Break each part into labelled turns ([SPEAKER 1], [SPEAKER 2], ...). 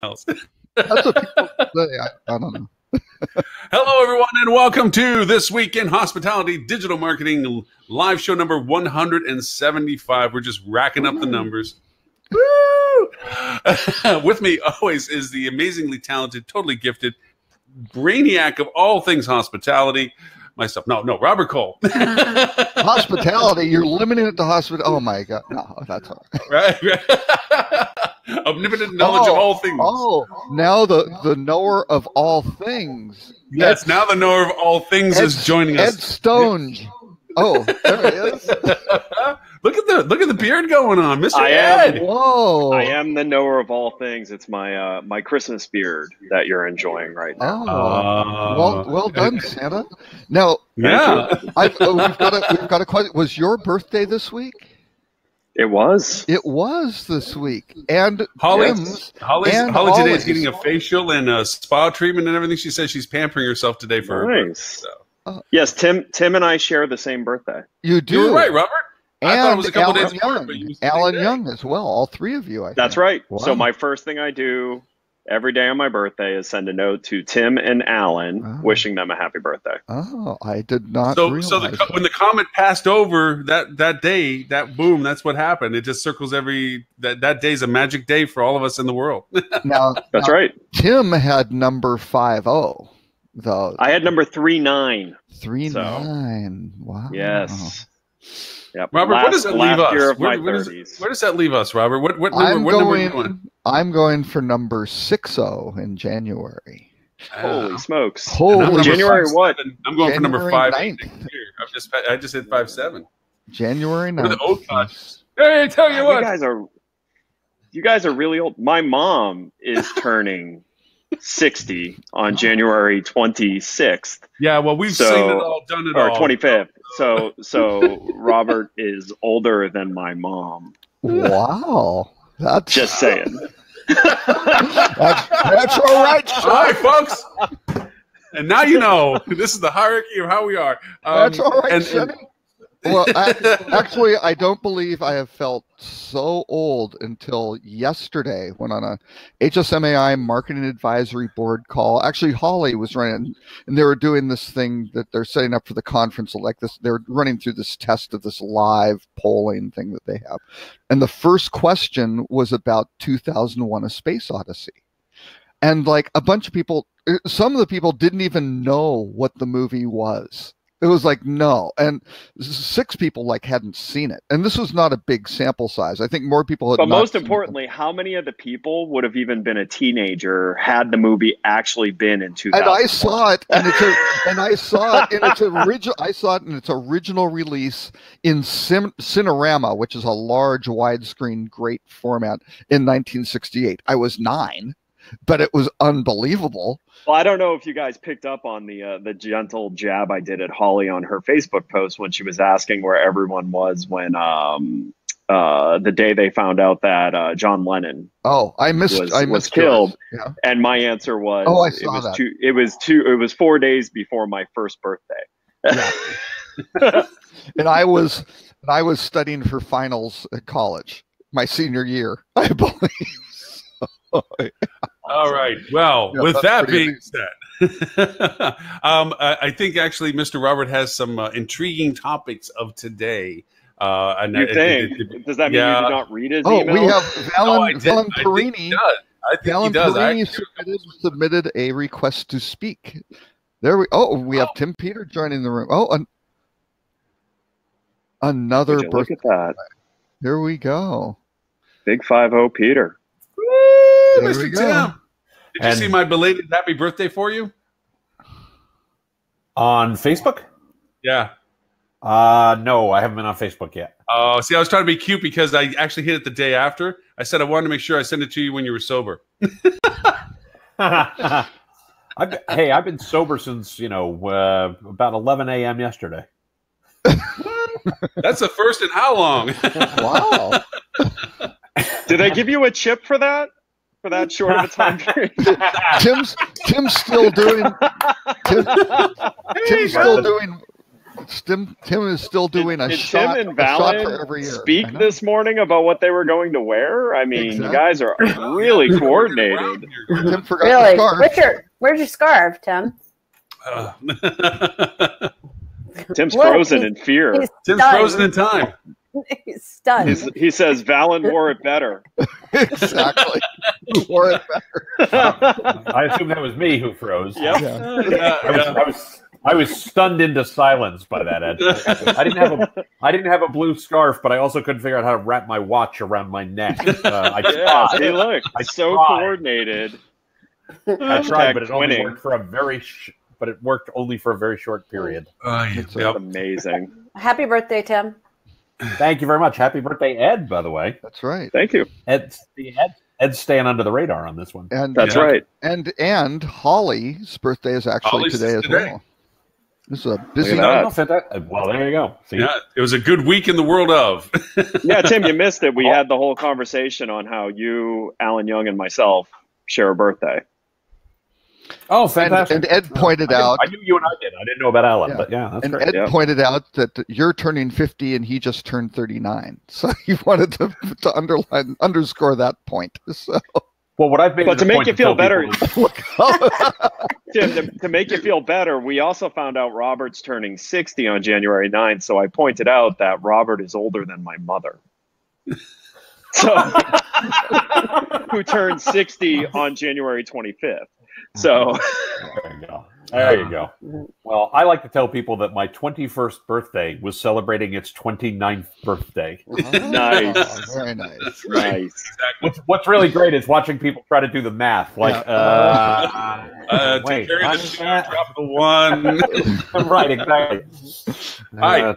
[SPEAKER 1] else.
[SPEAKER 2] That's what people say. I don't know.
[SPEAKER 1] Hello, everyone, and welcome to This Week in Hospitality Digital Marketing live show number 175. We're just racking up the numbers. Woo! With me always is the amazingly talented, totally gifted brainiac of all things hospitality. Myself. No, Robert Cole.
[SPEAKER 2] Hospitality, you're limiting it to hospitality. Oh, my God. No, that's all right.
[SPEAKER 1] Right. Omnipotent knowledge of all things.
[SPEAKER 2] Oh, now the knower of all things.
[SPEAKER 1] Yes, now the knower of all things is joining us.
[SPEAKER 2] Ed Stone. Oh, there he is.
[SPEAKER 1] Look at the beard going on, Mr. Ed.
[SPEAKER 2] Whoa!
[SPEAKER 3] I am the knower of all things. It's my my Christmas beard that you're enjoying right now.
[SPEAKER 2] Oh, well done, Santa. Now,
[SPEAKER 1] yeah,
[SPEAKER 2] we've got a question. Was your birthday this week?
[SPEAKER 3] It was.
[SPEAKER 2] It was this week, and
[SPEAKER 1] Holly today is
[SPEAKER 2] Holly's
[SPEAKER 1] getting a facial and a spa treatment and everything. She says she's pampering herself today for her birthday. So.
[SPEAKER 3] Yes, Tim and I share the same birthday.
[SPEAKER 2] You do.
[SPEAKER 1] You were right, Robert.
[SPEAKER 2] And
[SPEAKER 1] I thought it was a couple days
[SPEAKER 2] Young.
[SPEAKER 1] apart, but
[SPEAKER 2] Alan Young as well. All three of you, I think.
[SPEAKER 3] That's right.
[SPEAKER 2] Wow.
[SPEAKER 3] So my first thing I do every day on my birthday is send a note to Tim and Alan, wishing them a happy birthday.
[SPEAKER 2] Oh, I did not realize that.
[SPEAKER 1] When the comet passed over that day, that's what happened. It just circles that day's a magic day for all of us in the world.
[SPEAKER 3] That's right.
[SPEAKER 2] Tim had number 50, though.
[SPEAKER 3] I had number 39.
[SPEAKER 2] 39. Wow.
[SPEAKER 3] Yes. Yep.
[SPEAKER 1] Robert, what does that leave us?
[SPEAKER 3] Year of
[SPEAKER 1] where does that leave us, Robert? What number are you going?
[SPEAKER 2] I'm going for number 60 in January.
[SPEAKER 3] Holy smokes!
[SPEAKER 2] January
[SPEAKER 3] what?
[SPEAKER 1] I'm going for number 5. I just hit 57.
[SPEAKER 2] January 9th.
[SPEAKER 1] We're the old guys. Hey, tell you what.
[SPEAKER 3] You guys are really old. My mom is turning 60 on January 26th.
[SPEAKER 1] Yeah, well, we've seen it all, done it all.
[SPEAKER 3] Or 25th. So Robert is older than my mom.
[SPEAKER 2] Wow. That's
[SPEAKER 3] just saying.
[SPEAKER 2] that's all right.
[SPEAKER 1] All right, folks. And now you know this is the hierarchy of how we are.
[SPEAKER 2] That's all right, well, actually, I don't believe I have felt so old until yesterday when on a HSMAI marketing advisory board call. Actually, Holly was running, and they were doing this thing that they're setting up for the conference. Like this, they're running through this test of this live polling thing that they have. And the first question was about 2001: A Space Odyssey. And like a bunch of people, some of the people didn't even know what the movie was. It was like, no. And 6 people hadn't seen it. And this was not a big sample size. I think more people had
[SPEAKER 3] But
[SPEAKER 2] not
[SPEAKER 3] most
[SPEAKER 2] seen
[SPEAKER 3] importantly, how many of the people would have even been a teenager had the movie actually been in 2000?
[SPEAKER 2] And I saw it, and I saw it in its original. I saw it in its original release in Cinerama, which is a large widescreen, great format, in 1968. I was 9. But it was unbelievable.
[SPEAKER 3] Well, I don't know if you guys picked up on the gentle jab I did at Holly on her Facebook post when she was asking where everyone was when the day they found out that John Lennon was killed.
[SPEAKER 2] Yeah.
[SPEAKER 3] And my answer was
[SPEAKER 2] I saw that.
[SPEAKER 3] It was 4 days before my first birthday.
[SPEAKER 2] Yeah. and I was studying for finals at college, my senior year, I believe.
[SPEAKER 1] All right. Well, with that being said, I think actually Mr. Robert has some intriguing topics of today.
[SPEAKER 3] You think? Does that mean you did not read his email?
[SPEAKER 2] We have Valen Perini.
[SPEAKER 1] I think he does.
[SPEAKER 2] Perini submitted a request to speak. We have Tim Peter joining the room. Another birthday.
[SPEAKER 3] Look at that.
[SPEAKER 2] Here we go.
[SPEAKER 3] Big 50 Peter.
[SPEAKER 1] Woo, Mr. Tim. Did you see my belated happy birthday for you?
[SPEAKER 4] On Facebook?
[SPEAKER 1] Yeah.
[SPEAKER 4] No, I haven't been on Facebook yet.
[SPEAKER 1] Oh, see, I was trying to be cute because I actually hit it the day after. I said I wanted to make sure I sent it to you when you were sober.
[SPEAKER 4] I've been sober since, about 11 a.m. yesterday.
[SPEAKER 1] That's the first in how long?
[SPEAKER 2] Wow.
[SPEAKER 3] Did they give you a chip for that? For that short of a time period?
[SPEAKER 2] Tim's still doing. Tim's still doing Tim is still doing a
[SPEAKER 3] Did
[SPEAKER 2] shot,
[SPEAKER 3] Tim and
[SPEAKER 2] a shot for
[SPEAKER 3] Valen
[SPEAKER 2] every year.
[SPEAKER 3] speak
[SPEAKER 2] I know.
[SPEAKER 3] this morning about what they were going to wear? I mean,
[SPEAKER 2] Exactly.
[SPEAKER 3] you guys are really coordinated.
[SPEAKER 2] Tim forgot the
[SPEAKER 5] Really?
[SPEAKER 2] scarf.
[SPEAKER 5] Where's your scarf, Tim?
[SPEAKER 3] Tim's
[SPEAKER 5] Look,
[SPEAKER 3] frozen in fear.
[SPEAKER 5] He's
[SPEAKER 1] Tim's
[SPEAKER 5] stunned.
[SPEAKER 1] frozen in time.
[SPEAKER 5] He's stunned.
[SPEAKER 3] He says Valen wore it better.
[SPEAKER 2] Exactly. Or it better.
[SPEAKER 4] I assume that was me who froze.
[SPEAKER 3] Yep.
[SPEAKER 2] Yeah.
[SPEAKER 4] I was stunned into silence by that, Ed. I didn't have a blue scarf, but I also couldn't figure out how to wrap my watch around my neck. I
[SPEAKER 3] Yeah,
[SPEAKER 4] tried.
[SPEAKER 3] see, look,
[SPEAKER 4] I
[SPEAKER 3] so
[SPEAKER 4] tried.
[SPEAKER 3] coordinated.
[SPEAKER 4] I tried, but it only
[SPEAKER 3] Twinning.
[SPEAKER 4] worked for a very. But it worked only for a very short period.
[SPEAKER 2] It's
[SPEAKER 1] Yep.
[SPEAKER 3] Amazing.
[SPEAKER 5] Happy birthday, Tim.
[SPEAKER 4] Thank you very much. Happy birthday, Ed. By the way,
[SPEAKER 2] That's right.
[SPEAKER 3] Thank you.
[SPEAKER 4] Ed's staying under the radar on this one.
[SPEAKER 2] And
[SPEAKER 3] That's
[SPEAKER 1] Yeah.
[SPEAKER 3] right.
[SPEAKER 2] and Holly's birthday is actually
[SPEAKER 1] Holly's
[SPEAKER 2] today as
[SPEAKER 1] today.
[SPEAKER 2] well. This is a busy
[SPEAKER 3] Look at
[SPEAKER 2] night.
[SPEAKER 3] that.
[SPEAKER 4] Well, there you go. See?
[SPEAKER 1] Yeah, it was a good week in the world of.
[SPEAKER 3] Yeah, Tim, you missed it. We had the whole conversation on how you, Alan Young, and myself share a birthday.
[SPEAKER 4] Oh,
[SPEAKER 2] And,
[SPEAKER 4] fantastic!
[SPEAKER 2] and Ed pointed out,
[SPEAKER 4] I knew you and I did. I didn't know about Alan,
[SPEAKER 2] Yeah.
[SPEAKER 4] but yeah, that's
[SPEAKER 2] and
[SPEAKER 4] great.
[SPEAKER 2] Ed
[SPEAKER 3] Yeah.
[SPEAKER 2] pointed out that you're turning 50 and he just turned 39. So he wanted to underscore that point. So
[SPEAKER 4] Well, what I've made
[SPEAKER 3] But
[SPEAKER 4] it
[SPEAKER 3] to
[SPEAKER 4] a
[SPEAKER 3] make
[SPEAKER 4] point
[SPEAKER 3] you feel
[SPEAKER 4] tell
[SPEAKER 3] better-
[SPEAKER 4] people is-
[SPEAKER 3] Tim, to make you feel better, we also found out Robert's turning 60 on January 9th. So I pointed out that Robert is older than my mother. So, who turned 60 on January 25th. So,
[SPEAKER 4] There you go. There you go. Well, I like to tell people that my 21st birthday was celebrating its 29th birthday.
[SPEAKER 3] Nice.
[SPEAKER 2] Oh, very nice.
[SPEAKER 3] nice.
[SPEAKER 4] What's really great is watching people try to do the math. Like,
[SPEAKER 1] Take care of the two, drop the one.
[SPEAKER 4] right, exactly.
[SPEAKER 1] I'm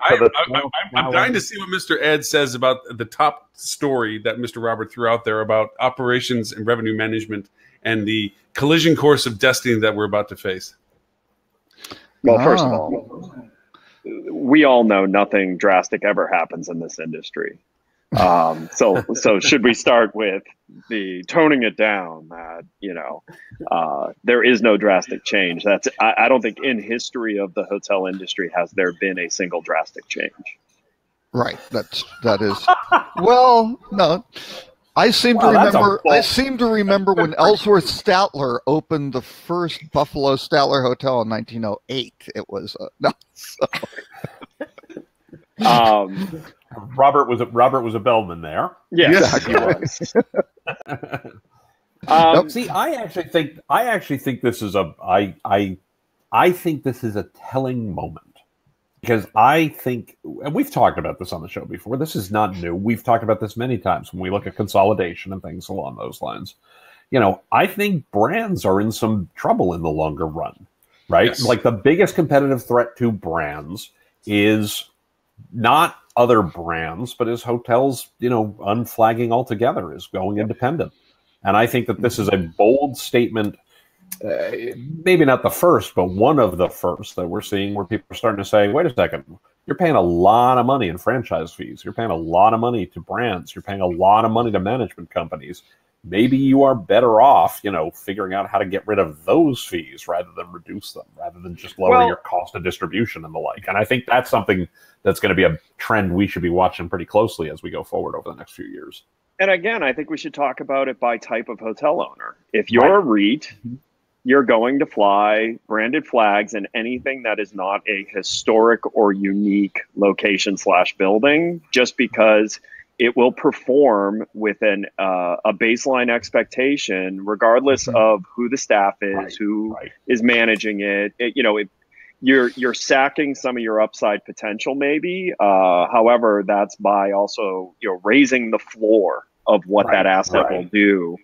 [SPEAKER 1] dying to see what Mr. Ed says about the top story that Mr. Robert threw out there about operations and revenue management and the collision course of destiny that we're about to face.
[SPEAKER 3] Well, first of all, we all know nothing drastic ever happens in this industry. So should we start with the toning it down that, there is no drastic change. I don't think in history of the hotel industry has there been a single drastic change.
[SPEAKER 2] Right. That is. Well, no. I seem to remember when Ellsworth Statler opened the first Buffalo Statler Hotel in 1908. It was no. So.
[SPEAKER 4] Robert was a bellman there.
[SPEAKER 3] Yes,
[SPEAKER 2] Exactly.
[SPEAKER 3] he was.
[SPEAKER 4] See, I actually think this is I think this is a telling moment. Because I think, and we've talked about this on the show before, this is not new. We've talked about this many times when we look at consolidation and things along those lines. I think brands are in some trouble in the longer run, right?
[SPEAKER 1] Yes.
[SPEAKER 4] Like the biggest competitive threat to brands is not other brands, but is hotels, unflagging altogether, is going independent. And I think that this is a bold statement. Maybe not the first, but one of the first that we're seeing where people are starting to say, wait a second, you're paying a lot of money in franchise fees. You're paying a lot of money to brands. You're paying a lot of money to management companies. Maybe you are better off, figuring out how to get rid of those fees rather than reduce them, rather than just lower your cost of distribution and the like. And I think that's something that's going to be a trend we should be watching pretty closely as we go forward over the next few years.
[SPEAKER 3] And again, I think we should talk about it by type of hotel owner. If you're a REIT, you're going to fly branded flags in anything that is not a historic or unique location/building, just because it will perform with a baseline expectation, regardless of who the staff is, who is managing it. You're sacking some of your upside potential, maybe. However, that's by also raising the floor of what that asset will do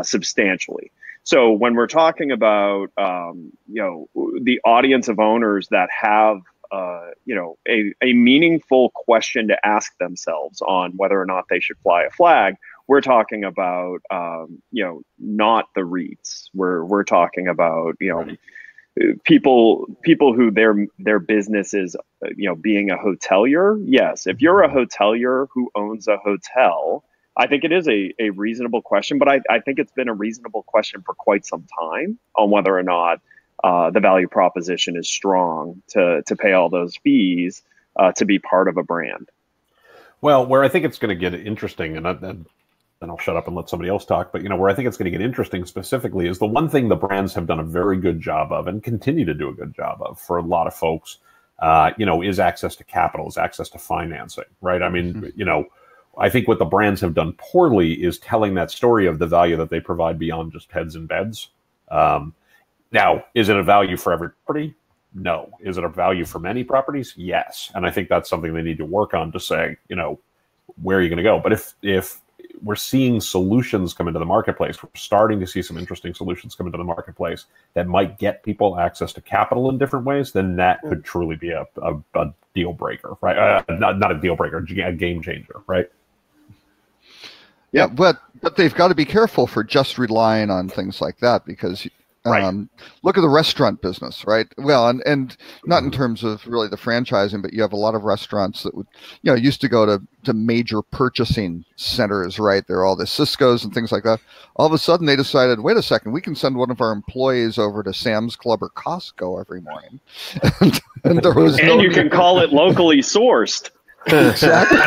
[SPEAKER 3] substantially. So when we're talking about the audience of owners that have a meaningful question to ask themselves on whether or not they should fly a flag, we're talking about not the REITs. We're talking about people who their business is being a hotelier. Yes, if you're a hotelier who owns a hotel, I think it is a reasonable question, but I think it's been a reasonable question for quite some time on whether or not the value proposition is strong to pay all those fees to be part of a brand.
[SPEAKER 4] Well, where I think it's going to get interesting, and then I'll shut up and let somebody else talk, but where I think it's going to get interesting specifically is the one thing the brands have done a very good job of and continue to do a good job of for a lot of folks, is access to capital, is access to financing, right? I mean, I think what the brands have done poorly is telling that story of the value that they provide beyond just heads and beds. Now, is it a value for every property? No. Is it a value for many properties? Yes. And I think that's something they need to work on to say, where are you going to go? But if we're seeing solutions come into the marketplace, we're starting to see some interesting solutions come into the marketplace that might get people access to capital in different ways, then that could truly be a deal breaker, right? Not a deal breaker, a game changer, right?
[SPEAKER 2] Yeah, but they've got to be careful for just relying on things like that, because look at the restaurant business, right? Well, and not in terms of really the franchising, but you have a lot of restaurants that would, used to go to major purchasing centers, right? There are all the Cisco's and things like that. All of a sudden they decided, wait a second, we can send one of our employees over to Sam's Club or Costco every morning. and there was
[SPEAKER 3] you can call it locally sourced.
[SPEAKER 2] Exactly.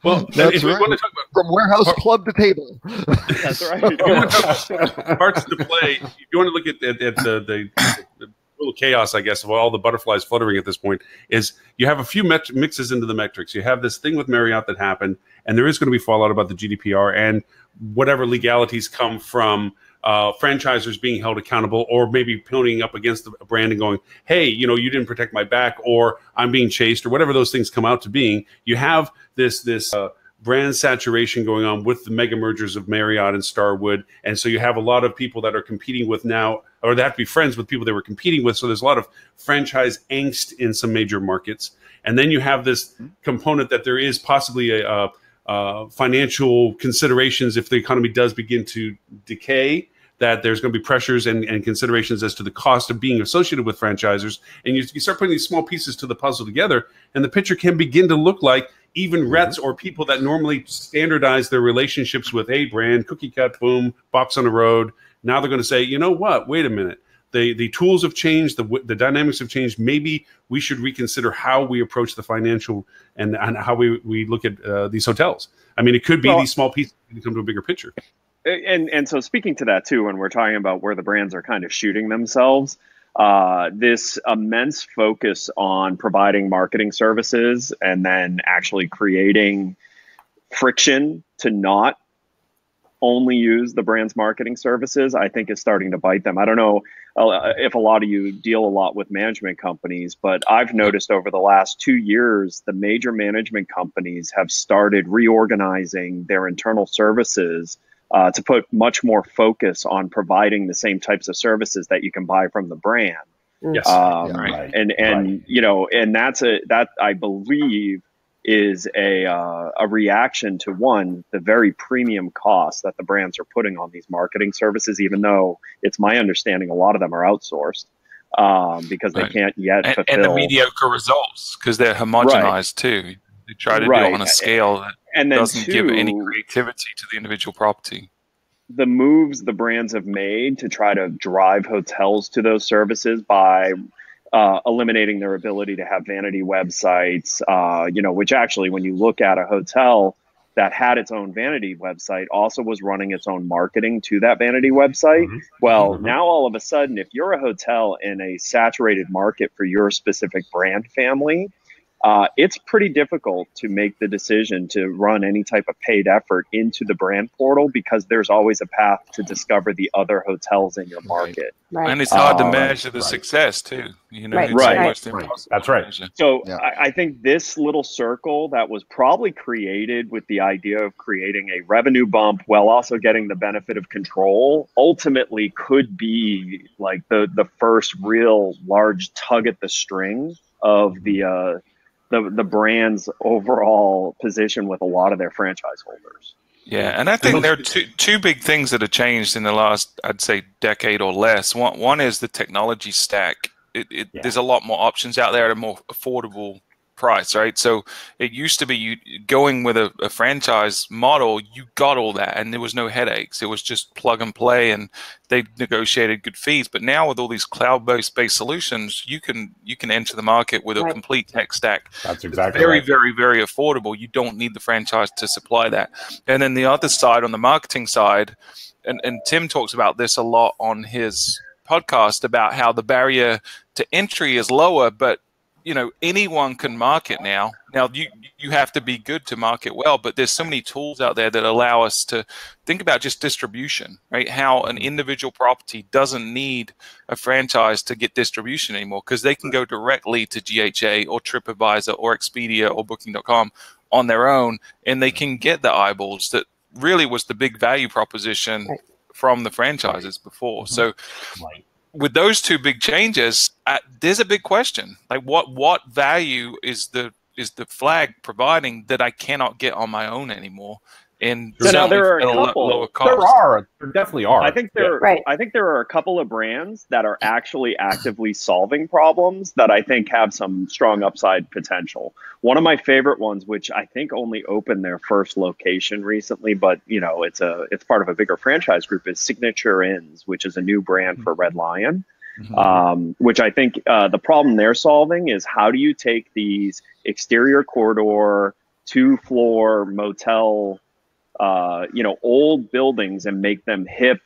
[SPEAKER 1] Well,
[SPEAKER 2] that's
[SPEAKER 1] if we
[SPEAKER 2] right.
[SPEAKER 1] want to talk about
[SPEAKER 2] From warehouse club to table.
[SPEAKER 3] That's right.
[SPEAKER 1] if you want to talk about parts to play, if you want to look at the little chaos, I guess, of all the butterflies fluttering at this point, is you have a few mixes into the metrics. You have this thing with Marriott that happened, and there is going to be fallout about the GDPR and whatever legalities come from franchisers being held accountable, or maybe ponying up against a brand and going, hey, you didn't protect my back, or I'm being chased, or whatever those things come out to being. You have this brand saturation going on with the mega mergers of Marriott and Starwood. And so you have a lot of people that are competing with now, or they have to be friends with people they were competing with. So there's a lot of franchise angst in some major markets. And then you have this component that there is possibly a financial considerations if the economy does begin to decay, that there's going to be pressures and considerations as to the cost of being associated with franchisers. And you start putting these small pieces to the puzzle together, and the picture can begin to look like even reps or people that normally standardize their relationships with a brand, cookie cut, boom, box on the road. Now they're going to say, you know what, wait a minute. The tools have changed, the dynamics have changed. Maybe we should reconsider how we approach the financial and how we look at these hotels. I mean, it could be these small pieces that come to a bigger picture.
[SPEAKER 3] And so speaking to that too, when we're talking about where the brands are kind of shooting themselves, this immense focus on providing marketing services and then actually creating friction to not only use the brand's marketing services, I think is starting to bite them. I don't know if a lot of you deal a lot with management companies, but I've noticed over the last 2 years, the major management companies have started reorganizing their internal services to put much more focus on providing the same types of services that you can buy from the brand.
[SPEAKER 1] Yes.
[SPEAKER 3] Right. And that I believe is a reaction to, one, the very premium costs that the brands are putting on these marketing services, even though it's my understanding a lot of them are outsourced because they can't yet fulfill.
[SPEAKER 6] And the mediocre results because they're homogenized too. They try to do it on a scale that doesn't give any creativity to the individual property.
[SPEAKER 3] The moves the brands have made to try to drive hotels to those services by eliminating their ability to have vanity websites, which actually, when you look at a hotel that had its own vanity website, also was running its own marketing to that vanity website. Mm-hmm. Well, now all of a sudden, if you're a hotel in a saturated market for your specific brand family, it's pretty difficult to make the decision to run any type of paid effort into the brand portal because there's always a path to discover the other hotels in your market.
[SPEAKER 5] Right.
[SPEAKER 6] And it's hard to measure the success too.
[SPEAKER 4] That's right.
[SPEAKER 3] So I think this little circle that was probably created with the idea of creating a revenue bump while also getting the benefit of control ultimately could be like the first real large tug at the string of the brand's overall position with a lot of their franchise holders.
[SPEAKER 6] Yeah, and I think there are two big things that have changed in the last, I'd say, decade or less. One is the technology stack. There's a lot more options out there at a more affordable price, right? So it used to be you going with a franchise model, you got all that and there was no headaches. It was just plug and play and they negotiated good fees. But now with all these cloud-based solutions, you can enter the market with a complete tech stack.
[SPEAKER 4] That's exactly
[SPEAKER 6] very, very, very affordable. You don't need the franchise to supply that. And then the other side, on the marketing side, and Tim talks about this a lot on his podcast about how the barrier to entry is lower, but anyone can market now. Now you have to be good to market well, but there's so many tools out there that allow us to think about just distribution, right? How an individual property doesn't need a franchise to get distribution anymore because they can go directly to GHA or TripAdvisor or Expedia or Booking.com on their own, and they can get the eyeballs that really was the big value proposition from the franchises before. So with those two big changes, there's a big question. Like what value is the flag providing that I cannot get on my own anymore? And
[SPEAKER 3] so now there are a couple.
[SPEAKER 6] Lower cost.
[SPEAKER 4] There definitely are.
[SPEAKER 3] I think there are a couple of brands that are actually actively solving problems that I think have some strong upside potential. One of my favorite ones, which I think only opened their first location recently, but it's part of a bigger franchise group, is Signature Inns, which is a new brand for Red Lion. Which I think the problem they're solving is how do you take these exterior corridor 2-floor motel old buildings and make them hip,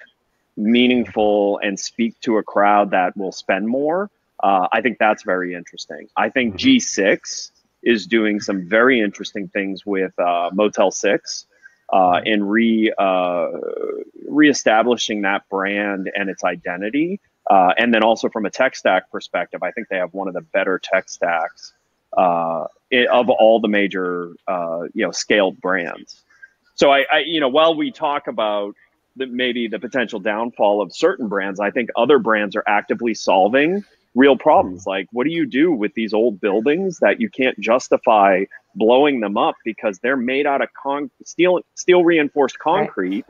[SPEAKER 3] meaningful, and speak to a crowd that will spend more. I think that's very interesting. I think G6 is doing some very interesting things with Motel 6 in reestablishing that brand and its identity. And then also from a tech stack perspective, I think they have one of the better tech stacks of all the major scaled brands. So I while we talk about maybe the potential downfall of certain brands, I think other brands are actively solving real problems. Like, what do you do with these old buildings that you can't justify blowing them up because they're made out of steel reinforced concrete,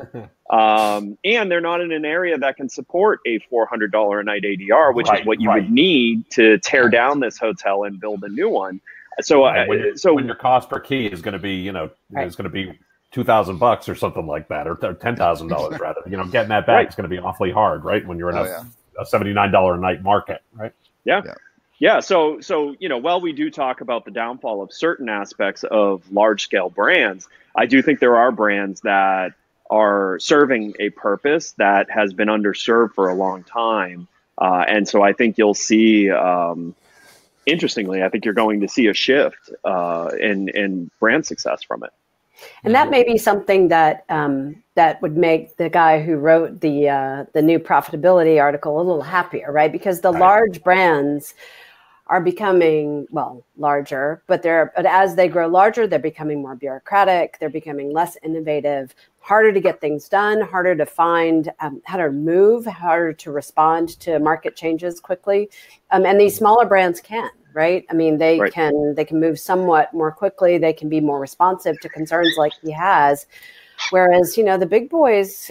[SPEAKER 3] and they're not in an area that can support a $400 a night ADR, which is what you would need to tear down this hotel and build a new one. So
[SPEAKER 4] when your cost per key is going to be is going to be $2,000 or something like that, or $10,000 rather. Getting that back is going to be awfully hard, right? When you're in a $79 a night market, right?
[SPEAKER 3] Yeah. So while we do talk about the downfall of certain aspects of large scale brands, I do think there are brands that are serving a purpose that has been underserved for a long time, and so I think you'll see. Interestingly, I think you're going to see a shift in brand success from it.
[SPEAKER 5] And that may be something that that would make the guy who wrote the new profitability article a little happier, right? Because the large brands are becoming, larger, but as they grow larger, they're becoming more bureaucratic. They're becoming less innovative, harder to get things done, harder to find how to move, harder to respond to market changes quickly. And these smaller brands can. Right. I mean, they can move somewhat more quickly. They can be more responsive to concerns like he has. Whereas, the big boys,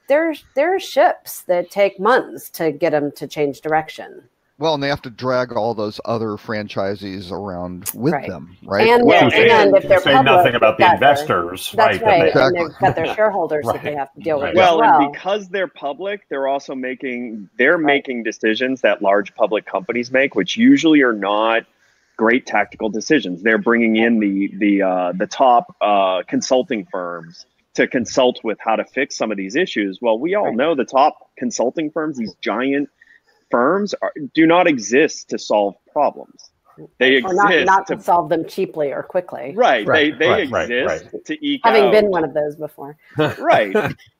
[SPEAKER 5] there are ships that take months to get them to change direction.
[SPEAKER 2] Well, and they have to drag all those other franchisees around with them, right?
[SPEAKER 5] And if they're
[SPEAKER 4] say
[SPEAKER 5] public,
[SPEAKER 4] nothing about the investors,
[SPEAKER 5] that's
[SPEAKER 4] right?
[SPEAKER 5] And they've got their shareholders that they have to deal with.
[SPEAKER 3] Well, and because they're public, they're also making decisions that large public companies make, which usually are not great tactical decisions. They're bringing in the top consulting firms to consult with how to fix some of these issues. Well, we all know the top consulting firms, these giant firms, do not exist to solve problems. They exist
[SPEAKER 5] not to solve them cheaply or quickly.
[SPEAKER 3] Right. They exist to eke out.
[SPEAKER 5] Having been one of those before.
[SPEAKER 3] Right.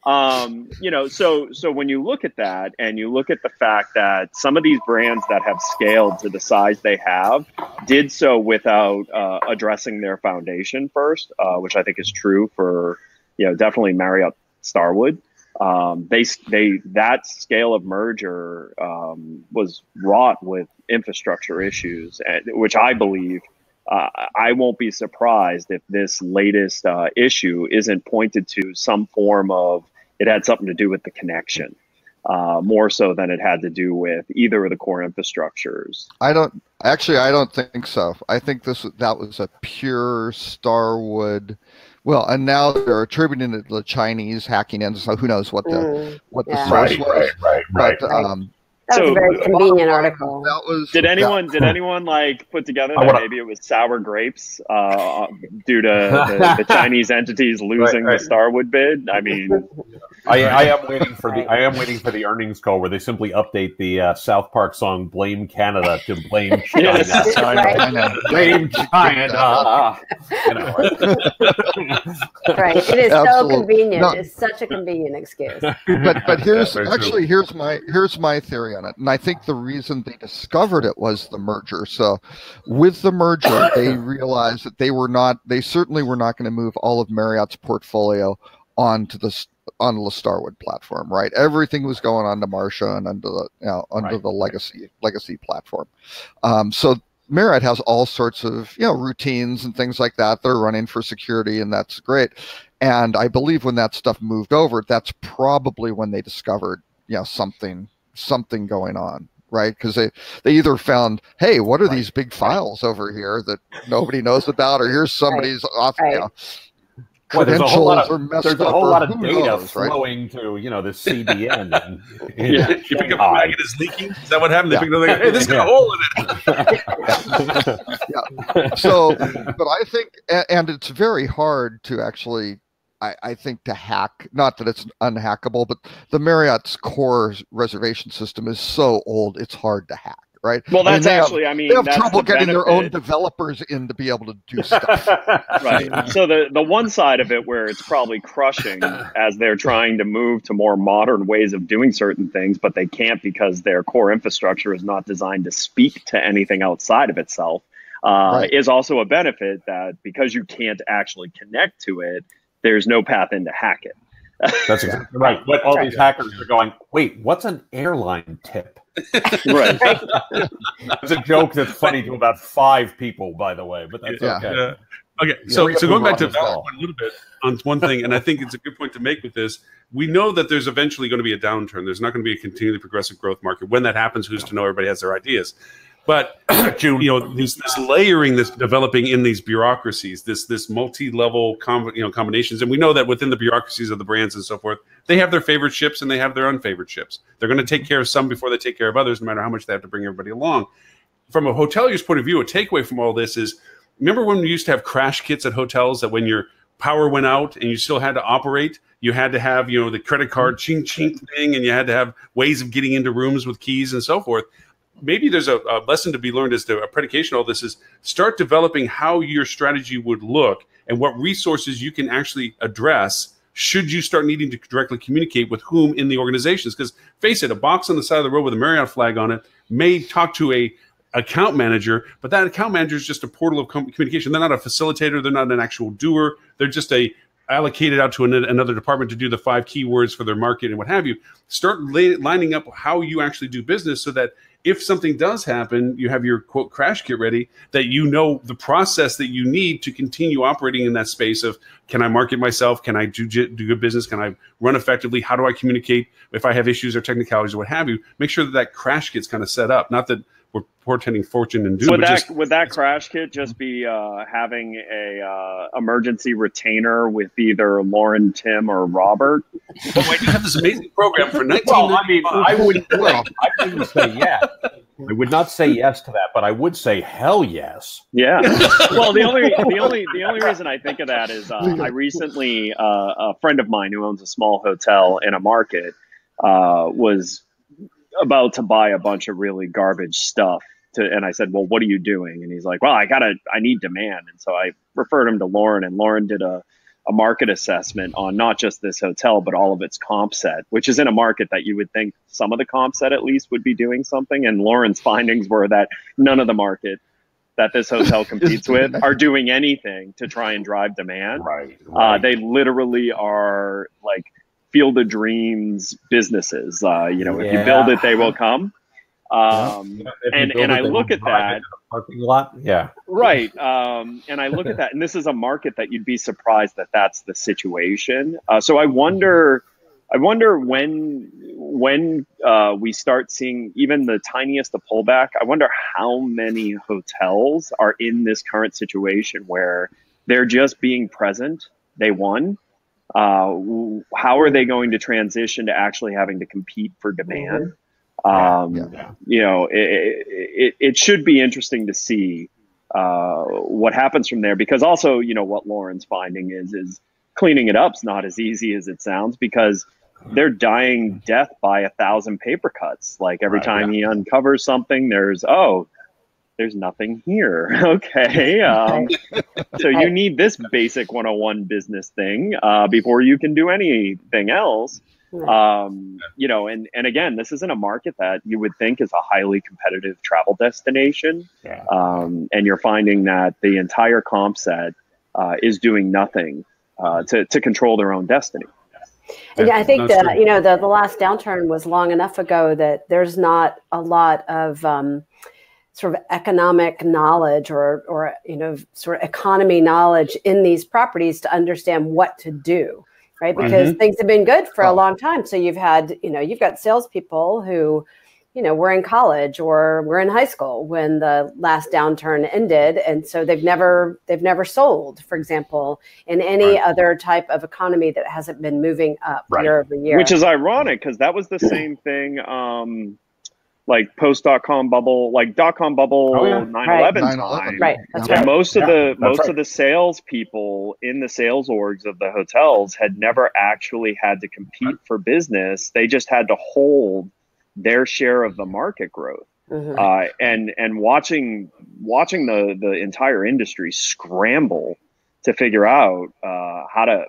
[SPEAKER 3] So when you look at that and you look at the fact that some of these brands that have scaled to the size they have did so without addressing their foundation first, which I think is true for, definitely Marriott Starwood. That scale of merger was wrought with infrastructure issues, which I believe I won't be surprised if this latest issue isn't pointed to some form of it had something to do with the connection, more so than it had to do with either of the core infrastructures.
[SPEAKER 2] I don't Actually, I don't think so. I think that was a pure Starwood. Well, and now they're attributing it to the Chinese hacking in, so who knows what the
[SPEAKER 5] yeah.
[SPEAKER 2] source was. But
[SPEAKER 5] that was a very convenient
[SPEAKER 2] bottom line,
[SPEAKER 5] article.
[SPEAKER 2] that was
[SPEAKER 3] Did anyone like put together that maybe it was sour grapes due to the Chinese entities losing the Starwood bid? I mean,
[SPEAKER 4] I am waiting for the earnings call where they simply update the South Park song "Blame Canada" to blame China.
[SPEAKER 3] Yes.
[SPEAKER 2] China.
[SPEAKER 4] Blame China. You know.
[SPEAKER 5] Right. It is so
[SPEAKER 2] Absolutely.
[SPEAKER 5] convenient.
[SPEAKER 2] No.
[SPEAKER 5] It's such a convenient excuse.
[SPEAKER 2] But here's
[SPEAKER 1] very
[SPEAKER 2] actually here's my theory on it, and I think the reason they discovered it was the merger. So, with the merger, they realized that they certainly were not going to move all of Marriott's portfolio onto the Starwood platform, right? Everything was going on to Marcia and under the legacy platform. So Marriott has all sorts of routines and things like that. They're running for security, and that's great. And I believe when that stuff moved over, that's probably when they discovered something going on, right? Because they either found, hey, what are these big files over here that nobody knows about, or here's somebody's
[SPEAKER 4] Well, there's a whole lot of data
[SPEAKER 2] knows,
[SPEAKER 4] flowing to this CDN.
[SPEAKER 1] You pick up a bag and it's leaking. Is that what happened? They picked up, hey, this got a hole in it.
[SPEAKER 2] So, but I think, and it's very hard to actually, I think, to hack. Not that it's unhackable, but the Marriott's core reservation system is so old, it's hard to hack. Right.
[SPEAKER 3] Well, that's
[SPEAKER 2] they have
[SPEAKER 3] that's
[SPEAKER 2] trouble
[SPEAKER 3] the
[SPEAKER 2] getting their
[SPEAKER 3] benefit.
[SPEAKER 2] own developers in to be able to do stuff.
[SPEAKER 3] Right. So the one side of it where it's probably crushing as they're trying to move to more modern ways of doing certain things, but they can't because their core infrastructure is not designed to speak to anything outside of itself, is also a benefit that because you can't actually connect to it, there's no path in to hack it.
[SPEAKER 4] That's exactly right. But all these hackers are going, wait, what's an airline tip?
[SPEAKER 3] Right.
[SPEAKER 4] It's a joke that's funny to about 5 people, by the way, but that's okay.
[SPEAKER 1] Yeah. Okay, so going back to Valid a little bit on one thing, and I think it's a good point to make with this. We know that there's eventually going to be a downturn. There's not going to be a continually progressive growth market. When that happens, who's to know? Everybody has their ideas. But this layering that's developing in these bureaucracies, this multi-level combinations, and we know that within the bureaucracies of the brands and so forth, they have their favorite ships and they have their unfavored ships. They're going to take care of some before they take care of others, no matter how much they have to bring everybody along. From a hotelier's point of view, a takeaway from all this is, remember when we used to have crash kits at hotels that when your power went out and you still had to operate, you had to have the credit card ching ching thing, and you had to have ways of getting into rooms with keys and so forth. Maybe there's a lesson to be learned as to a predication of all this is start developing how your strategy would look and what resources you can actually address should you start needing to directly communicate with whom in the organizations. Because face it, a box on the side of the road with a Marriott flag on it may talk to a account manager, but that account manager is just a portal of communication. They're not a facilitator. They're not an actual doer. They're just allocated out to another department to do the 5 keywords for their market and what have you. Start lining up how you actually do business so that if something does happen, you have your quote crash kit ready, that the process that you need to continue operating in that space of, can I market myself? Can I do good business? Can I run effectively? How do I communicate if I have issues or technicalities or what have you? Make sure that crash kit's kind of set up. Not that we're portending fortune and doom.
[SPEAKER 3] Would that crash kit just be having a emergency retainer with either Lauren, Tim, or Robert?
[SPEAKER 1] Well, I do have this amazing program for 19.
[SPEAKER 4] Well, I mean, I wouldn't say yes. I would not say yes to that, but I would say hell yes.
[SPEAKER 3] Yeah. Well, the only reason I think of that is I recently a friend of mine who owns a small hotel in a market was about to buy a bunch of really garbage stuff and I said, well, what are you doing? And he's like, well, I need demand. And so I referred him to Lauren, and Lauren did a market assessment on not just this hotel, but all of its comp set, which is in a market that you would think some of the comp set at least would be doing something. And Lauren's findings were that none of the market that this hotel competes with are doing anything to try and drive demand.
[SPEAKER 4] Right.
[SPEAKER 3] They literally are like Field of Dreams businesses. If you build it, they will come. And I look at that
[SPEAKER 4] parking lot. Yeah.
[SPEAKER 3] Right. And I look at that, and this is a market that you'd be surprised that that's the situation. So I wonder when when we start seeing even the tiniest of pullback, I wonder how many hotels are in this current situation where they're just being present. They won. How are they going to transition to actually having to compete for demand? You know, it should be interesting to see what happens from there, because also, you know, what Lauren's finding is cleaning it up's not as easy as it sounds, because they're dying death by 1,000 paper cuts. Like every time he uncovers something, there's nothing here. Okay. So you need this basic 101 business thing before you can do anything else. You know, and again, this isn't a market that you would think is a highly competitive travel destination. And you're finding that the entire comp set is doing nothing to control their own destiny.
[SPEAKER 5] And I think that, you know, the last downturn was long enough ago that there's not a lot of sort of economic knowledge or, you know, sort of economy knowledge in these properties to understand what to do, right? Because things have been good for a long time. So you've had, you know, you've got salespeople who, you know, were in college or were in high school when the last downturn ended. And so they've never sold, for example, in any other type of economy that hasn't been moving up year over year.
[SPEAKER 3] Which is ironic, because that was the same thing like post.com bubble, like .com bubble, 9/11 time.
[SPEAKER 5] Right. That's
[SPEAKER 3] and
[SPEAKER 5] right.
[SPEAKER 3] most of the sales people in the sales orgs of the hotels had never actually had to compete for business. They just had to hold their share of the market growth. And watching the entire industry scramble to figure out how to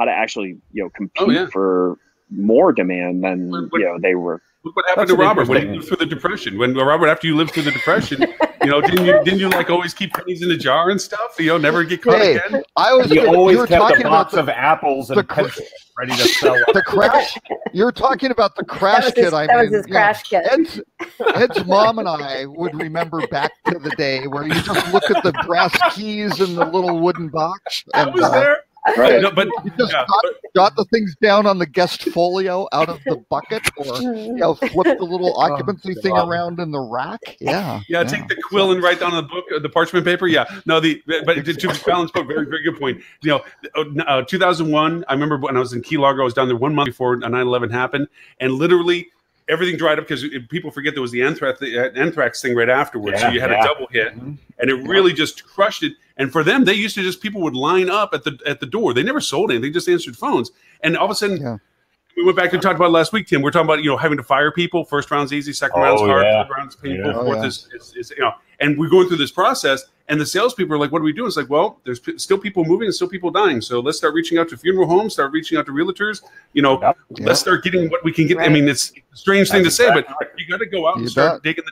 [SPEAKER 3] actually, you know, compete for more demand than you know they were.
[SPEAKER 1] Look what happened to Robert when he lived through the Depression. When Robert, after you lived through the Depression, you know, didn't you like always keep pennies in a jar and stuff? You know, never get caught again.
[SPEAKER 4] You always kept a box of apples and pencils ready to sell.
[SPEAKER 2] The crash. You're talking about the crash kit.
[SPEAKER 5] That was his crash kit.
[SPEAKER 2] Ed's mom and I would remember back to the day where you just look at the brass keys in the little wooden box.
[SPEAKER 1] I was there.
[SPEAKER 3] Right.
[SPEAKER 1] No, but
[SPEAKER 2] you just got the things down on the guest folio out of the bucket, or you know, flip the little occupancy thing around in the rack. Take the quill and write down on the book, the parchment paper.
[SPEAKER 1] But to Fallon's book, very, very good point. You know, 2001. I remember when I was in Key Largo, I was down there 1 month before 9/11 happened, and literally everything dried up because people forget there was the anthrax thing right afterwards. So you had a double hit, and it really just crushed it. And for them, they used to just, people would line up at the door. They never sold anything; they just answered phones. And all of a sudden, we went back and talked about last week, Tim. We're talking about, you know, having to fire people. First round's easy, second round's hard, third round's painful, fourth is you know. And we're going through this process, and the salespeople are like, "What are we doing?" It's like, well, there's still people moving and still people dying. So let's start reaching out to funeral homes, start reaching out to realtors. You know, let's start getting what we can get. I mean, it's a strange thing to say, but you got to go out and start digging the.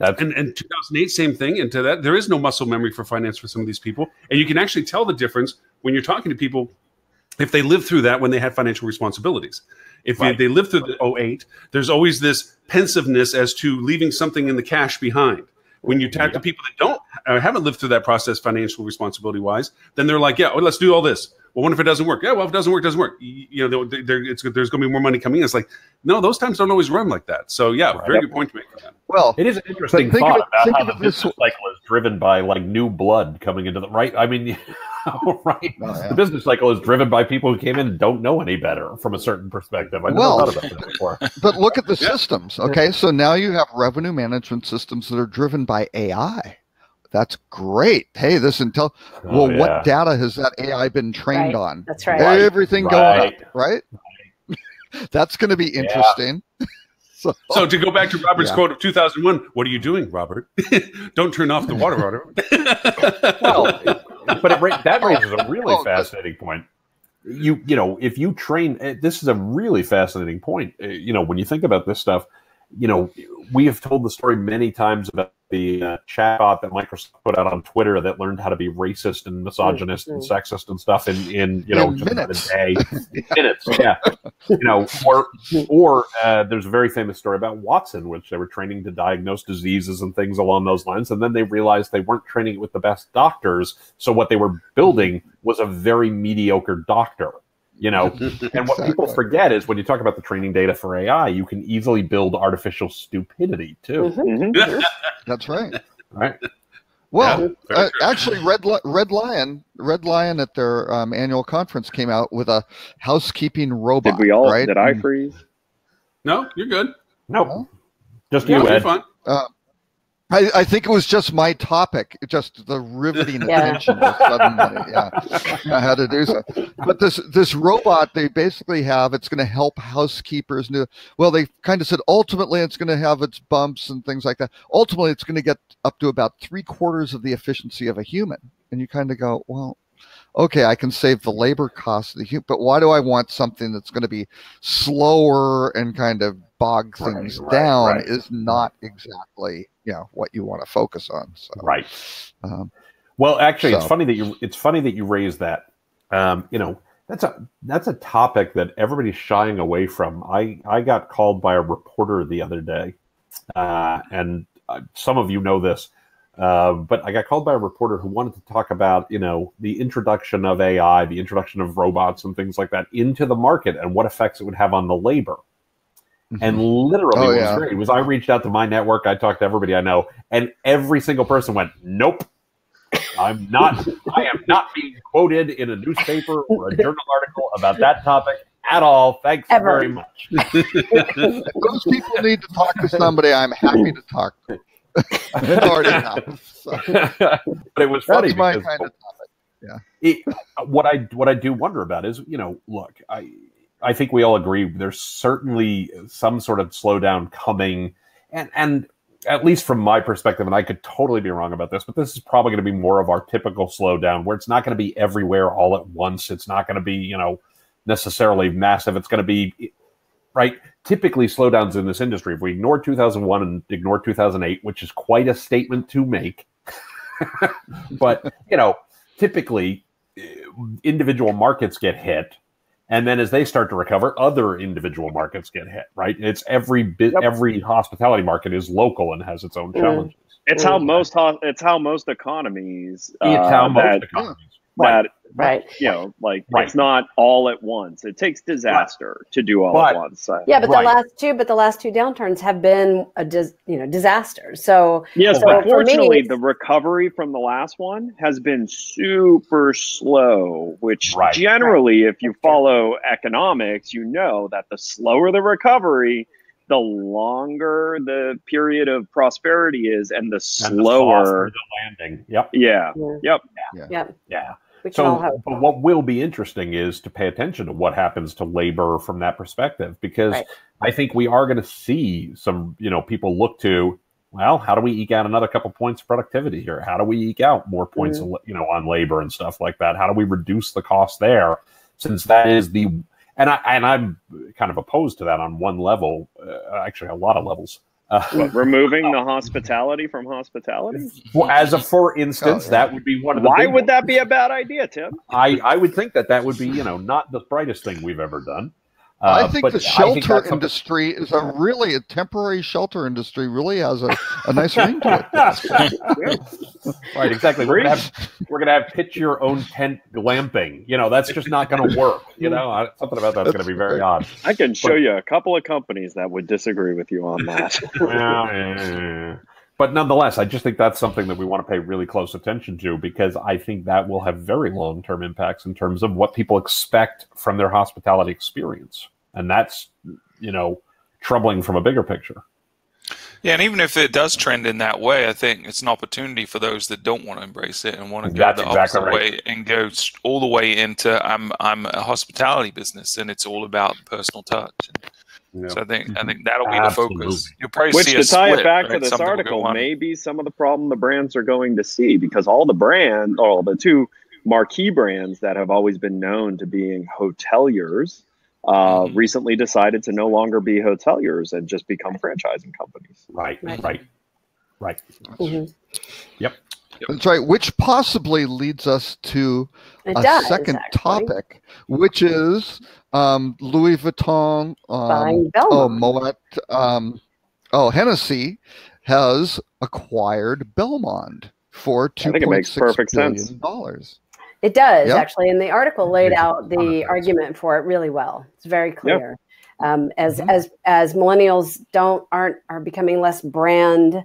[SPEAKER 1] And 2008, same thing. And to that, there is no muscle memory for finance for some of these people. And you can actually tell the difference when you're talking to people if they lived through that when they had financial responsibilities. If they lived through the 2008, there's always this pensiveness as to leaving something in the cash behind. When you talk to people that don't haven't lived through that process financial responsibility wise, then they're like, let's do all this. Well, what if it doesn't work? Yeah, well, if it doesn't work, it doesn't work. You know, there's going to be more money coming in. It's like, no, those times don't always run like that. So, very good point to make.
[SPEAKER 2] Well,
[SPEAKER 4] it is an interesting thought about how the business cycle is driven by like new blood coming into the right. I mean, the business cycle is driven by people who came in and don't know any better from a certain perspective. I never thought about that before.
[SPEAKER 2] But look at the systems. Okay, so now you have revenue management systems that are driven by AI. That's great. Hey, this intel. Well, what data has that AI been trained on?
[SPEAKER 5] That's right.
[SPEAKER 2] Everything going up, right? That's going to be interesting.
[SPEAKER 1] So to go back to Robert's quote of 2001, what are you doing, Robert? Don't turn off the water rotor.
[SPEAKER 4] But that raises a really fascinating point. You know, if you train, this is a really fascinating point. You know, when you think about this stuff, you know, we have told the story many times about the chatbot that Microsoft put out on Twitter that learned how to be racist and misogynist and sexist and stuff in you know, just
[SPEAKER 2] minutes.
[SPEAKER 4] a day. Minutes, you know, or there's a very famous story about Watson, which they were training to diagnose diseases and things along those lines, and then they realized they weren't training it with the best doctors, so what they were building was a very mediocre doctor. You know, and what people forget is when you talk about the training data for AI, you can easily build artificial stupidity too.
[SPEAKER 2] That's right.
[SPEAKER 4] Right.
[SPEAKER 2] Well,
[SPEAKER 1] Yeah,
[SPEAKER 2] actually, Red Lion at their annual conference came out with a housekeeping robot.
[SPEAKER 3] Did we all?
[SPEAKER 2] Right?
[SPEAKER 3] Did I freeze?
[SPEAKER 1] No, you're good.
[SPEAKER 4] No, just
[SPEAKER 1] Yeah,
[SPEAKER 4] you,
[SPEAKER 1] you're
[SPEAKER 4] Ed.
[SPEAKER 1] fine.
[SPEAKER 2] I think it was just my topic, just the riveting attention. Suddenly, I had to do so. But this robot they basically have, it's going to help housekeepers. Well, they kind of said ultimately it's going to have its bumps and things like that. Ultimately, it's going to get up to about 3/4 of the efficiency of a human. And you kind of go, well, okay, I can save the labor costs of the human, but why do I want something that's going to be slower and kind of bog things down? Is not exactly what you want to focus on. So,
[SPEAKER 4] right. Well, actually,
[SPEAKER 2] so.
[SPEAKER 4] it's funny that you raised that. That's a topic that everybody's shying away from. I got called by a reporter the other day, and some of you know this, but I got called by a reporter who wanted to talk about the introduction of AI, the introduction of robots and things like that into the market and what effects it would have on the labor. And literally, what was great I reached out to my network. I talked to everybody I know, and every single person went, "Nope, I am not being quoted in a newspaper or a journal article about that topic at all. Thanks very much."
[SPEAKER 2] Those people need to talk to somebody I'm happy to talk to. I already have. So.
[SPEAKER 4] But it was funny.
[SPEAKER 2] That's my kind of topic.
[SPEAKER 4] What I do wonder about is, look, I think we all agree there's certainly some sort of slowdown coming, and at least from my perspective, and I could totally be wrong about this, but this is probably going to be more of our typical slowdown where it's not going to be everywhere all at once. It's not going to be, necessarily massive. It's going to be, right? Typically slowdowns in this industry, if we ignore 2001 and ignore 2008, which is quite a statement to make, but, typically individual markets get hit. And then as they start to recover, other individual markets get hit, right? It's every hospitality market is local and has its own challenges.
[SPEAKER 3] It's how most economies.
[SPEAKER 5] Right.
[SPEAKER 3] It's not all at once. It takes disaster to do all at once.
[SPEAKER 5] Yeah, but the last two downturns have been disasters. So
[SPEAKER 3] yes, but fortunately, the recovery from the last one has been super slow. Which generally, if you follow economics, you know that the slower the recovery, the longer the period of prosperity is, and the slower
[SPEAKER 4] the landing. Yep.
[SPEAKER 3] Yeah.
[SPEAKER 4] So, but what will be interesting is to pay attention to what happens to labor from that perspective, because I think we are going to see some, people look to, well, how do we eke out another couple points of productivity here? How do we eke out more points, on labor and stuff like that? How do we reduce the cost there? Since that is and I'm kind of opposed to that on one level, actually a lot of levels.
[SPEAKER 3] Removing the hospitality from hospitality?
[SPEAKER 4] Well, for instance, that would be one of the.
[SPEAKER 3] Why would that be a bad idea, Tim?
[SPEAKER 4] I would think that would be, not the brightest thing we've ever done.
[SPEAKER 2] I think the shelter industry is a temporary shelter industry really has a nice ring to it.
[SPEAKER 4] Right, exactly. We're gonna have pitch your own tent glamping. That's just not going to work. Something about that's going to be very odd.
[SPEAKER 3] I can show you a couple of companies that would disagree with you on that.
[SPEAKER 4] But nonetheless, I just think that's something that we want to pay really close attention to, because I think that will have very long-term impacts in terms of what people expect from their hospitality experience. And that's, troubling from a bigger picture.
[SPEAKER 6] Yeah, and even if it does trend in that way, I think it's an opportunity for those that don't want to embrace it and want to go the opposite way and go all the way into I'm a hospitality business and it's all about personal touch. So I think that'll be the focus. You'll probably see a split,
[SPEAKER 3] tie it back to this article, maybe some of the problem the brands are going to see, because all the two marquee brands that have always been known to being hoteliers recently decided to no longer be hoteliers and just become franchising companies.
[SPEAKER 4] Right.
[SPEAKER 5] Mm-hmm.
[SPEAKER 4] Yep.
[SPEAKER 2] That's right, which possibly leads us to a second topic, which is Louis Vuitton,
[SPEAKER 5] buying Belmont.
[SPEAKER 2] Hennessy has acquired Belmont for $2.6 billion.
[SPEAKER 5] It does,
[SPEAKER 2] Yep.
[SPEAKER 5] actually. And the article laid out the argument for it really well. It's very clear. As millennials are becoming less brand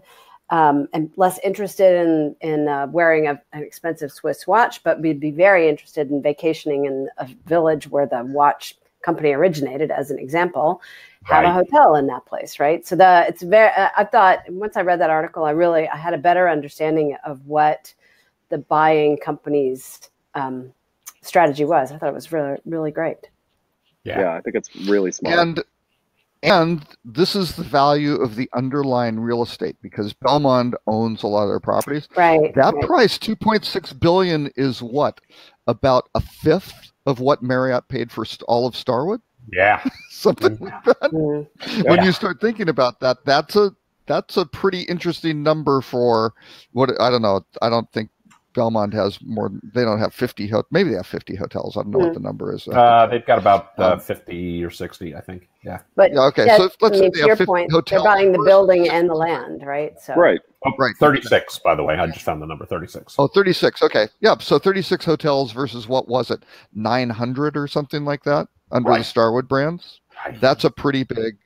[SPEAKER 5] and less interested in wearing an expensive Swiss watch, but we'd be very interested in vacationing in a village where the watch company originated, as an example, have a hotel in that place, right? So it's very. I thought once I read that article, I had a better understanding of what the buying company's strategy was. I thought it was really, really great.
[SPEAKER 3] Yeah, I think it's really smart.
[SPEAKER 2] And this is the value of the underlying real estate, because Belmond owns a lot of their properties.
[SPEAKER 5] Right.
[SPEAKER 2] That price, $2.6 billion, is what? About a fifth of what Marriott paid for all of Starwood?
[SPEAKER 4] Yeah.
[SPEAKER 2] Something like that. When you start thinking about that, that's a pretty interesting number for what, I don't know. I don't think Belmond has more. They don't have 50. Maybe they have 50 hotels. I don't know what the number is.
[SPEAKER 4] They've got about 50 or 60, I think. Yeah.
[SPEAKER 5] But
[SPEAKER 2] okay.
[SPEAKER 5] That,
[SPEAKER 2] So let's say
[SPEAKER 5] to your point, they're buying the building and the land, right? So
[SPEAKER 3] right.
[SPEAKER 4] 36, by the way. I just found the number 36.
[SPEAKER 2] Oh, 36. Okay. Yeah. So 36 hotels versus what was it? 900 or something like that under the Starwood brands. That's a pretty big,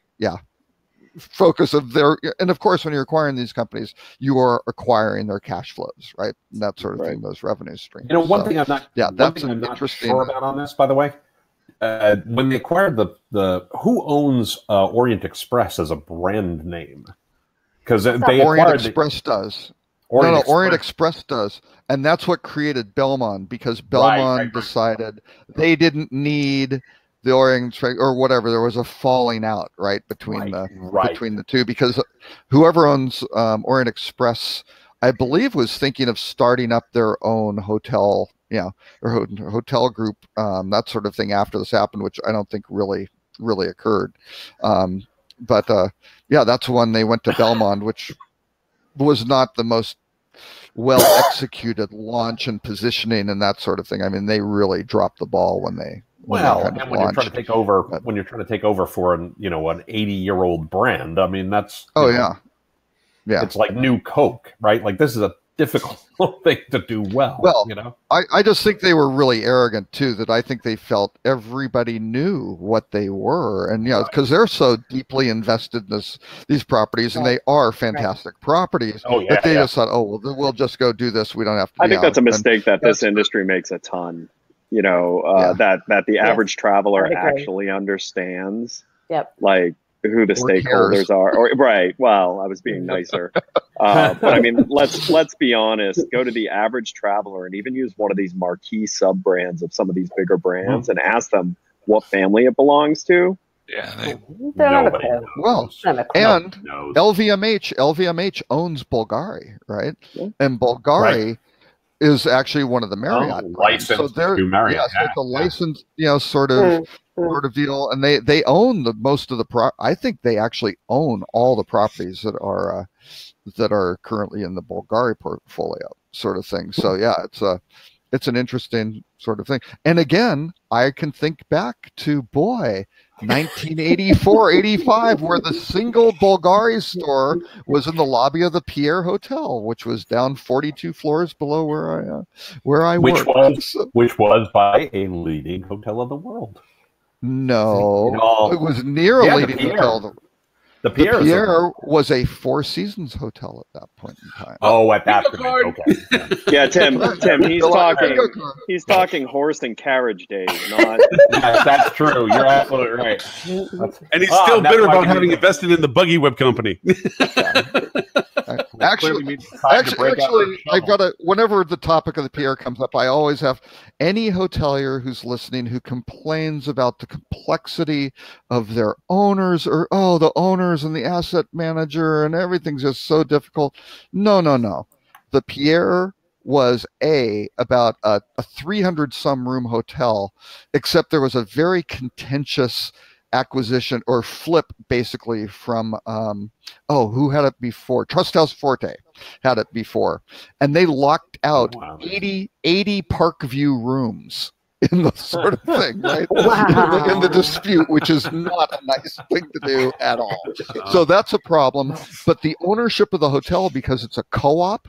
[SPEAKER 2] focus of their, and of course, when you're acquiring these companies, you are acquiring their cash flows, right? And that sort of thing, those revenue streams.
[SPEAKER 4] You know, one thing I'm not
[SPEAKER 2] interesting.
[SPEAKER 4] Sure about on this, by the way. When they acquired the who owns Orient Express as a brand name? Because they
[SPEAKER 2] Orient
[SPEAKER 4] acquired
[SPEAKER 2] Express does.
[SPEAKER 4] Orient
[SPEAKER 2] Express does, and that's what created Belmond, because Belmond decided they didn't need the Orient or whatever. There was a falling out between the two, because whoever owns Orient Express, I believe, was thinking of starting up their own hotel, or hotel group, that sort of thing after this happened, which I don't think really occurred. But that's when they went to Belmond, which was not the most well executed launch and positioning and that sort of thing. I mean, they really dropped the ball when they.
[SPEAKER 4] When you're trying to take over for an 80-year-old brand, I mean, that's it's like new Coke, right? Like, this is a difficult thing to do well.
[SPEAKER 2] I just think they were really arrogant too. That I think they felt everybody knew what they were, and because they're so deeply invested in these properties, and they are fantastic properties. That they just thought, we'll just go do this. We don't have to.
[SPEAKER 3] I think that's a mistake that this industry makes a ton. That the average traveler actually understands, like, who the stakeholders are. Or well, I was being nicer, but I mean, let's be honest. Go to the average traveler and even use one of these marquee sub brands of some of these bigger brands and ask them what family it belongs to.
[SPEAKER 5] Yeah, nobody knows.
[SPEAKER 2] Well, and LVMH owns Bulgari, right? And Bulgari is actually one of the Marriott brands. So they're
[SPEAKER 4] Marriott.
[SPEAKER 2] So it's a licensed, sort of deal, and they own most of the I think they actually own all the properties that are currently in the Bulgari portfolio, sort of thing. So it's an interesting sort of thing. And again, I can think back to 1984, 85, where the single Bulgari store was in the lobby of the Pierre Hotel, which was down 42 floors below where I worked.
[SPEAKER 4] Which was by a leading hotel of the world.
[SPEAKER 2] No, it was near a leading hotel. The Pierre was a Four Seasons hotel at that point in time.
[SPEAKER 4] Oh, at that point, okay.
[SPEAKER 3] Yeah, Tim, he's talking horse and carriage days, not.
[SPEAKER 4] Yes, that's true. You're absolutely right.
[SPEAKER 1] And he's still bitter about having invested in the Buggy Whip company.
[SPEAKER 2] Actually, I've got whenever the topic of the Pierre comes up, I always have any hotelier who's listening who complains about the complexity of their owners, or the owners and the asset manager and everything's just so difficult. No. The Pierre was about a 300 some room hotel, except there was a very contentious acquisition or flip, basically, from who had it before? Trust House Forte had it before, and they locked out 80 Parkview rooms in the sort of thing, right? In the dispute, which is not a nice thing to do at all. So that's a problem. But the ownership of the hotel, because it's a co-op,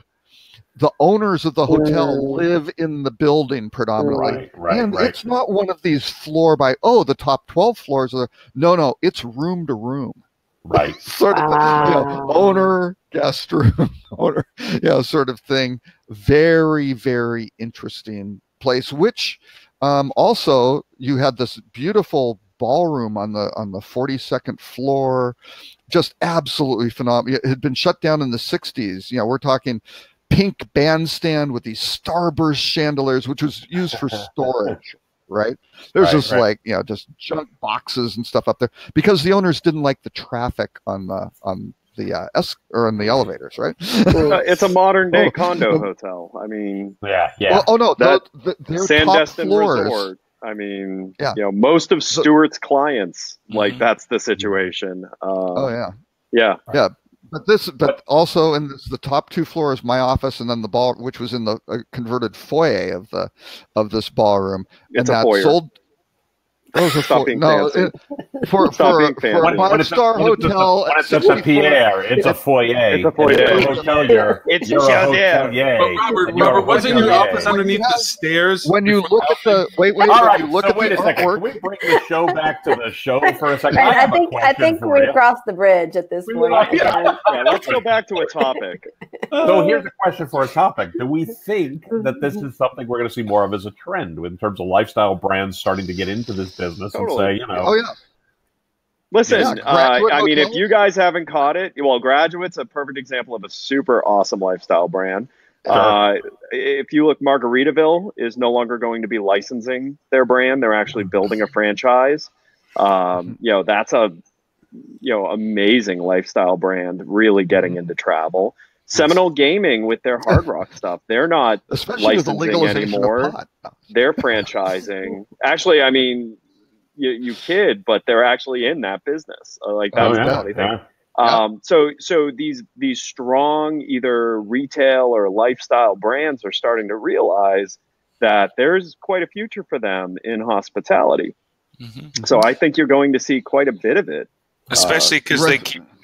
[SPEAKER 2] the owners of the hotel live in the building predominantly. And it's not one of these floor by, the top 12 floors are, no, it's room to room.
[SPEAKER 4] Right.
[SPEAKER 2] Sort of, owner, guest room, owner, sort of thing. Very, very interesting place, which also you had this beautiful ballroom on the 42nd floor, just absolutely phenomenal. It had been shut down in the 60s. We're talking pink bandstand with these starburst chandeliers, which was used for storage. Right. There's just like, just junk boxes and stuff up there because the owners didn't like the traffic on the in the elevators, right?
[SPEAKER 3] It's a modern day condo hotel. I mean,
[SPEAKER 2] Well, their top
[SPEAKER 3] Sandestin
[SPEAKER 2] floors.
[SPEAKER 3] Resort. I mean, most of Stewart's clients, like that's the situation. Yeah.
[SPEAKER 2] But also in the top 2 floors, my office, and then the ball, which was in the converted foyer of this ballroom,
[SPEAKER 3] It's
[SPEAKER 2] and
[SPEAKER 3] a
[SPEAKER 2] that
[SPEAKER 3] foyer.
[SPEAKER 2] sold.
[SPEAKER 3] Stop being fancy.
[SPEAKER 2] For a 5-star hotel,
[SPEAKER 4] It's a Pierre. It's a foyer.
[SPEAKER 3] It's a foyer.
[SPEAKER 4] It's a hotelier.
[SPEAKER 1] But Robert, wasn't your office underneath the stairs?
[SPEAKER 2] When you look at the wait,
[SPEAKER 4] All right,
[SPEAKER 2] look at
[SPEAKER 4] wait
[SPEAKER 2] the
[SPEAKER 4] a second.
[SPEAKER 2] artwork.
[SPEAKER 4] Can we bring the show back to the show for a second?
[SPEAKER 5] I think we crossed the bridge at this point.
[SPEAKER 3] Let's go back to a topic.
[SPEAKER 4] So here's a question for a topic. Do we think that this is something we're going to see more of as a trend in terms of lifestyle brands starting to get into this business and say,
[SPEAKER 3] Listen, I mean,
[SPEAKER 2] hotel.
[SPEAKER 3] if you guys haven't caught it, well, Graduate's a perfect example of a super awesome lifestyle brand. If you look, Margaritaville is no longer going to be licensing their brand. They're actually building a franchise. That's a amazing lifestyle brand, really getting into travel. Seminole Gaming with their Hard Rock stuff, they're not
[SPEAKER 2] Especially with the
[SPEAKER 3] licensing
[SPEAKER 2] legalization
[SPEAKER 3] anymore.
[SPEAKER 2] of pot.
[SPEAKER 3] They're franchising. Actually, I mean, you kid, but they're actually in that business. That's the funny thing. So these strong either retail or lifestyle brands are starting to realize that there's quite a future for them in hospitality. So I think you're going to see quite a bit of it,
[SPEAKER 6] especially because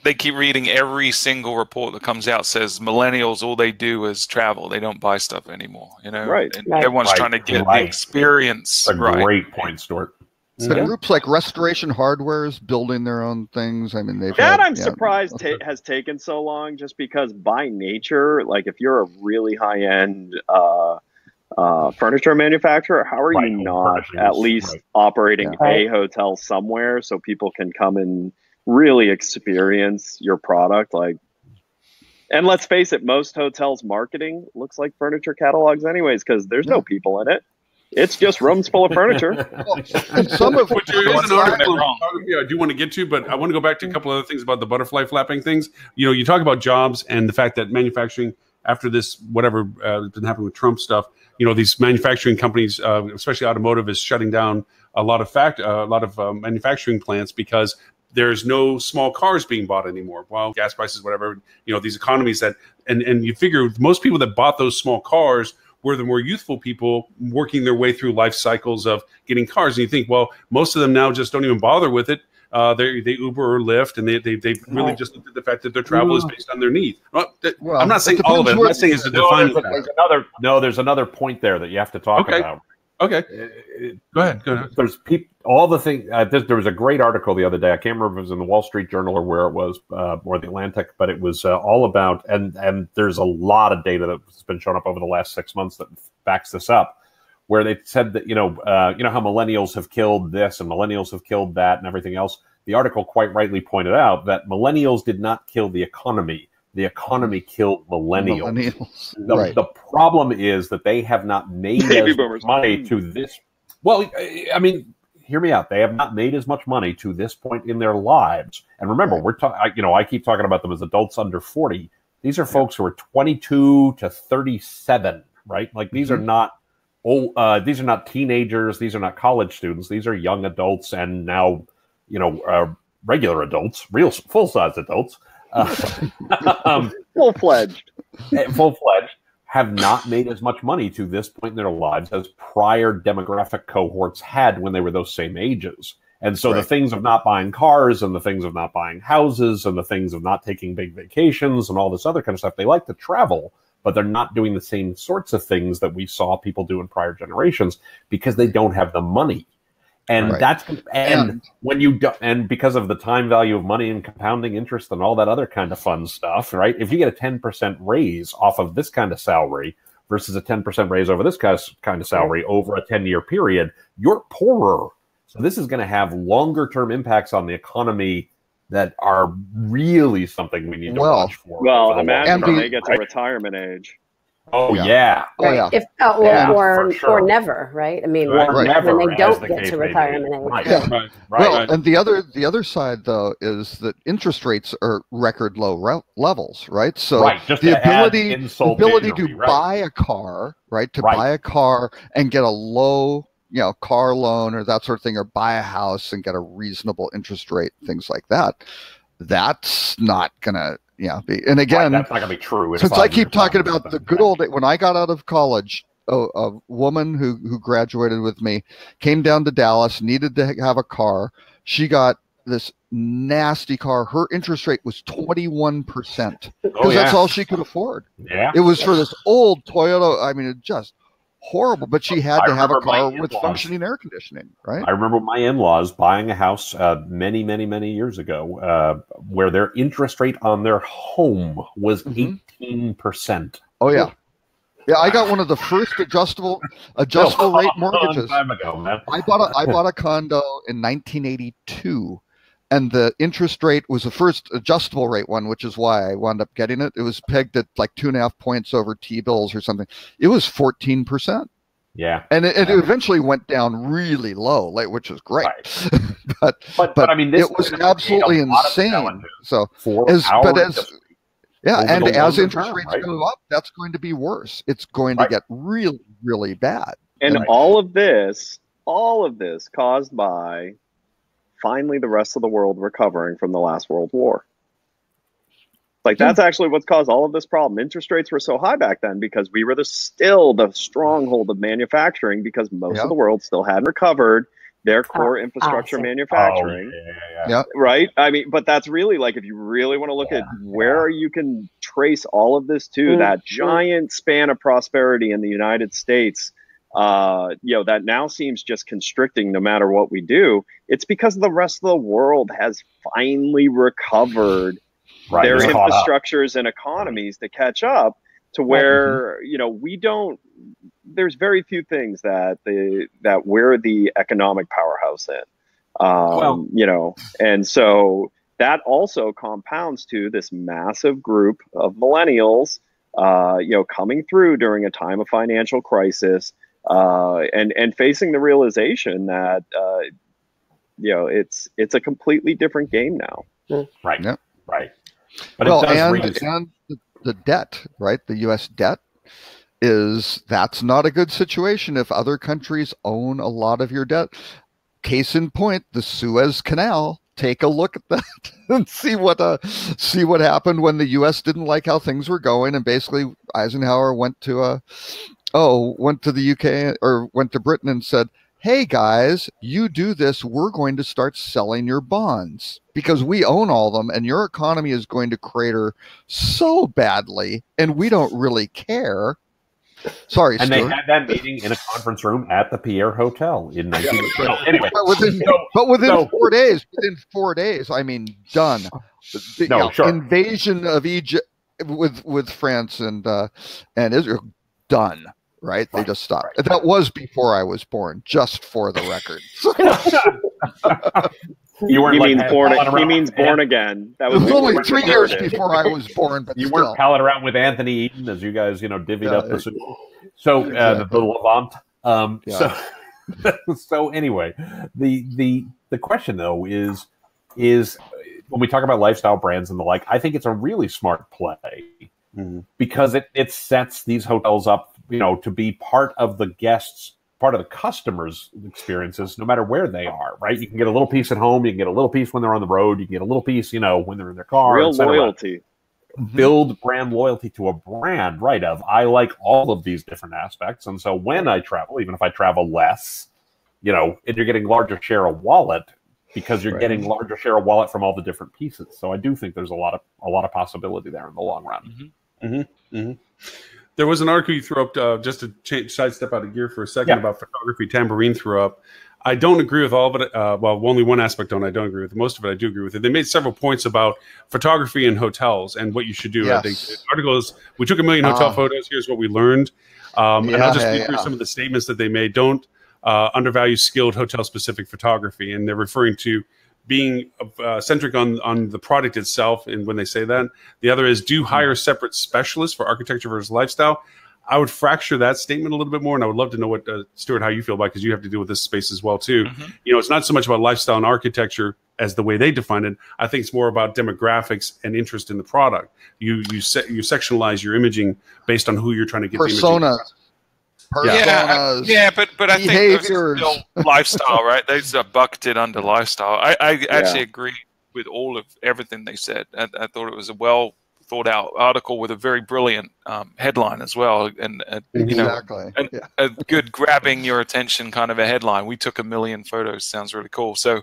[SPEAKER 6] they keep reading every single report that comes out says millennials, all they do is travel. They don't buy stuff anymore,
[SPEAKER 3] Right.
[SPEAKER 6] And everyone's trying to get the experience.
[SPEAKER 4] That's a great point, Stuart.
[SPEAKER 2] So groups like Restoration Hardware is building their own things. I mean,
[SPEAKER 3] I'm surprised has taken so long, just because by nature, like if you're a really high end furniture manufacturer, how are you not at least operating a hotel somewhere so people can come and really experience your product? And let's face it, most hotels marketing looks like furniture catalogs anyways, because there's no people in it. It's just rooms full of furniture.
[SPEAKER 2] And some of
[SPEAKER 1] which there is an article I do want to get to, but I want to go back to a couple other things about the butterfly flapping things. You talk about jobs and the fact that manufacturing, after this, whatever has been happening with Trump stuff, these manufacturing companies, especially automotive, is shutting down a lot of manufacturing plants because there's no small cars being bought anymore. Well, gas prices, whatever, these economies and you figure most people that bought those small cars were the more youthful people working their way through life cycles of getting cars. And you think, well, most of them now just don't even bother with it. They Uber or Lyft, and they really just look at the fact that their travel is based on their need. Well, I'm not saying all of it. I'm not saying it's a defining factor.
[SPEAKER 4] There's another point there that you have to talk about.
[SPEAKER 1] Okay. Go ahead.
[SPEAKER 4] There's all the things. There was a great article the other day. I can't remember if it was in the Wall Street Journal or where it was, or the Atlantic, but it was all about, and there's a lot of data that's been shown up over the last 6 months that backs this up, where they said that, how millennials have killed this and millennials have killed that and everything else. The article quite rightly pointed out that millennials did not kill the economy. The economy killed millennials. The problem is that they have not made as much money to this. Well, I mean, hear me out. They have not made as much money to this point in their lives. And remember, we're talking. I keep talking about them as adults under 40. These are folks who are 22 to 37, right? Like these are not old. These are not teenagers. These are not college students. These are young adults, and now, regular adults, real full-size adults.
[SPEAKER 3] Full-fledged,
[SPEAKER 4] have not made as much money to this point in their lives as prior demographic cohorts had when they were those same ages. And so the things of not buying cars and the things of not buying houses and the things of not taking big vacations and all this other kind of stuff, they like to travel, but they're not doing the same sorts of things that we saw people do in prior generations because they don't have the money. And when you do, and because of the time value of money and compounding interest and all that other kind of fun stuff, right? If you get a 10% raise off of this kind of salary versus a 10% raise over this kind of salary over a 10-year period, you're poorer. So this is going to have longer term impacts on the economy that are really something we need to watch for.
[SPEAKER 3] Well, imagine when they get to retirement age.
[SPEAKER 4] Oh yeah.
[SPEAKER 5] If or never, right? I mean, when they don't get to retirement age.
[SPEAKER 2] Right. Well, and the other side though is that interest rates are record low levels, right? So the ability to buy a car, right? To buy a car and get a low, car loan or that sort of thing, or buy a house and get a reasonable interest rate, things like that. That's not gonna. And again,
[SPEAKER 4] that's not going to be true.
[SPEAKER 2] Since I keep talking about the good old days, when I got out of college, a woman who graduated with me came down to Dallas, needed to have a car. She got this nasty car. Her interest rate was 21% because that's all she could afford.
[SPEAKER 4] Yeah,
[SPEAKER 2] it was for this old Toyota. I mean, it just horrible, but she had to have a car with functioning air conditioning, right?
[SPEAKER 4] I remember my in-laws buying a house many, many, many years ago where their interest rate on their home was 18%.
[SPEAKER 2] Oh, yeah. Yeah, I got one of the first adjustable rate mortgages.
[SPEAKER 4] Time ago, man.
[SPEAKER 2] I bought a condo in 1982. And the interest rate was the first adjustable rate one, which is why I wound up getting it. It was pegged at like 2.5 points over T-bills or something. It was 14%.
[SPEAKER 4] Yeah.
[SPEAKER 2] And it eventually went down really low, which was great. Right. but I mean, it was absolutely insane. So as interest rates go up, that's going to be worse. It's going to get really, really bad.
[SPEAKER 3] And all of this caused by finally the rest of the world recovering from the last World War. That's actually what's caused all of this problem. Interest rates were so high back then because we were still the stronghold of manufacturing because most of the world still hadn't recovered their core infrastructure manufacturing. Right? I mean, but that's really if you really want to look at where you can trace all of this to, that giant span of prosperity in the United States, that now seems just constricting no matter what we do. It's because the rest of the world has finally recovered their infrastructures and economies to catch up to where, we don't, there's very few things that we're the economic powerhouse in, and so that also compounds to this massive group of millennials, coming through during a time of financial crisis, and facing the realization that it's a completely different game now.
[SPEAKER 4] Right.
[SPEAKER 2] Yeah.
[SPEAKER 4] Right. But
[SPEAKER 2] and the debt, right? The U.S. debt that's not a good situation if other countries own a lot of your debt. Case in point, the Suez Canal. Take a look at that and see what happened when the U.S. didn't like how things were going, and basically Eisenhower went to the UK or went to Britain and said, hey guys, you do this, we're going to start selling your bonds because we own all of them and your economy is going to crater so badly and we don't really care. Sorry,
[SPEAKER 4] and
[SPEAKER 2] Stuart.
[SPEAKER 4] They had that meeting in a conference room at the Pierre Hotel in 1980. Anyway,
[SPEAKER 2] within 4 days, I mean, done. Invasion of Egypt with France and Israel, done. Right? They just stopped. That was before I was born, just for the record.
[SPEAKER 3] He means born again. That was
[SPEAKER 2] only 3 years before I was born, but
[SPEAKER 4] you weren't palling around with Anthony Eden as you guys, divvied up the soup. So the Levant. So anyway, the question though is when we talk about lifestyle brands and the like, I think it's a really smart play because it sets these hotels up, to be part of the guests, part of the customers' experiences, no matter where they are, right? You can get a little piece at home. You can get a little piece when they're on the road. You can get a little piece, when they're in their car.
[SPEAKER 3] Real loyalty.
[SPEAKER 4] Build brand loyalty to a brand, right? I like all of these different aspects. And so when I travel, even if I travel less, and you're getting larger share of wallet because you're getting larger share of wallet from all the different pieces. So I do think there's a lot of possibility there in the long run.
[SPEAKER 1] There was an article you threw up, just to sidestep out of gear for a second, about photography. Tambourine threw up. I don't agree with all of it. Well, only one aspect I don't agree with. Most of it I do agree with. They made several points about photography in hotels and what you should do.
[SPEAKER 2] Yes.
[SPEAKER 1] I think the article is, we took 1 million hotel photos. Here's what we learned. And I'll just read through some of the statements that they made. Don't undervalue skilled hotel-specific photography. And they're referring to being centric on the product itself. And when they say that, the other is do hire separate specialists for architecture versus lifestyle. I would fracture that statement a little bit more, and I would love to know what Stuart, how you feel about it, because you have to deal with this space as well too. You know, it's not so much about lifestyle and architecture as the way they define it. I think it's more about demographics and interest in the product. You sectionalize your imaging based on who you're trying to get
[SPEAKER 2] personas.
[SPEAKER 6] Yeah, but I think there's still lifestyle, right? There's a bucketed under lifestyle. I actually agree with everything they said. I thought it was a well thought out article with a very brilliant headline as well, and a good grabbing your attention kind of a headline. We took 1 million photos. Sounds really cool. So,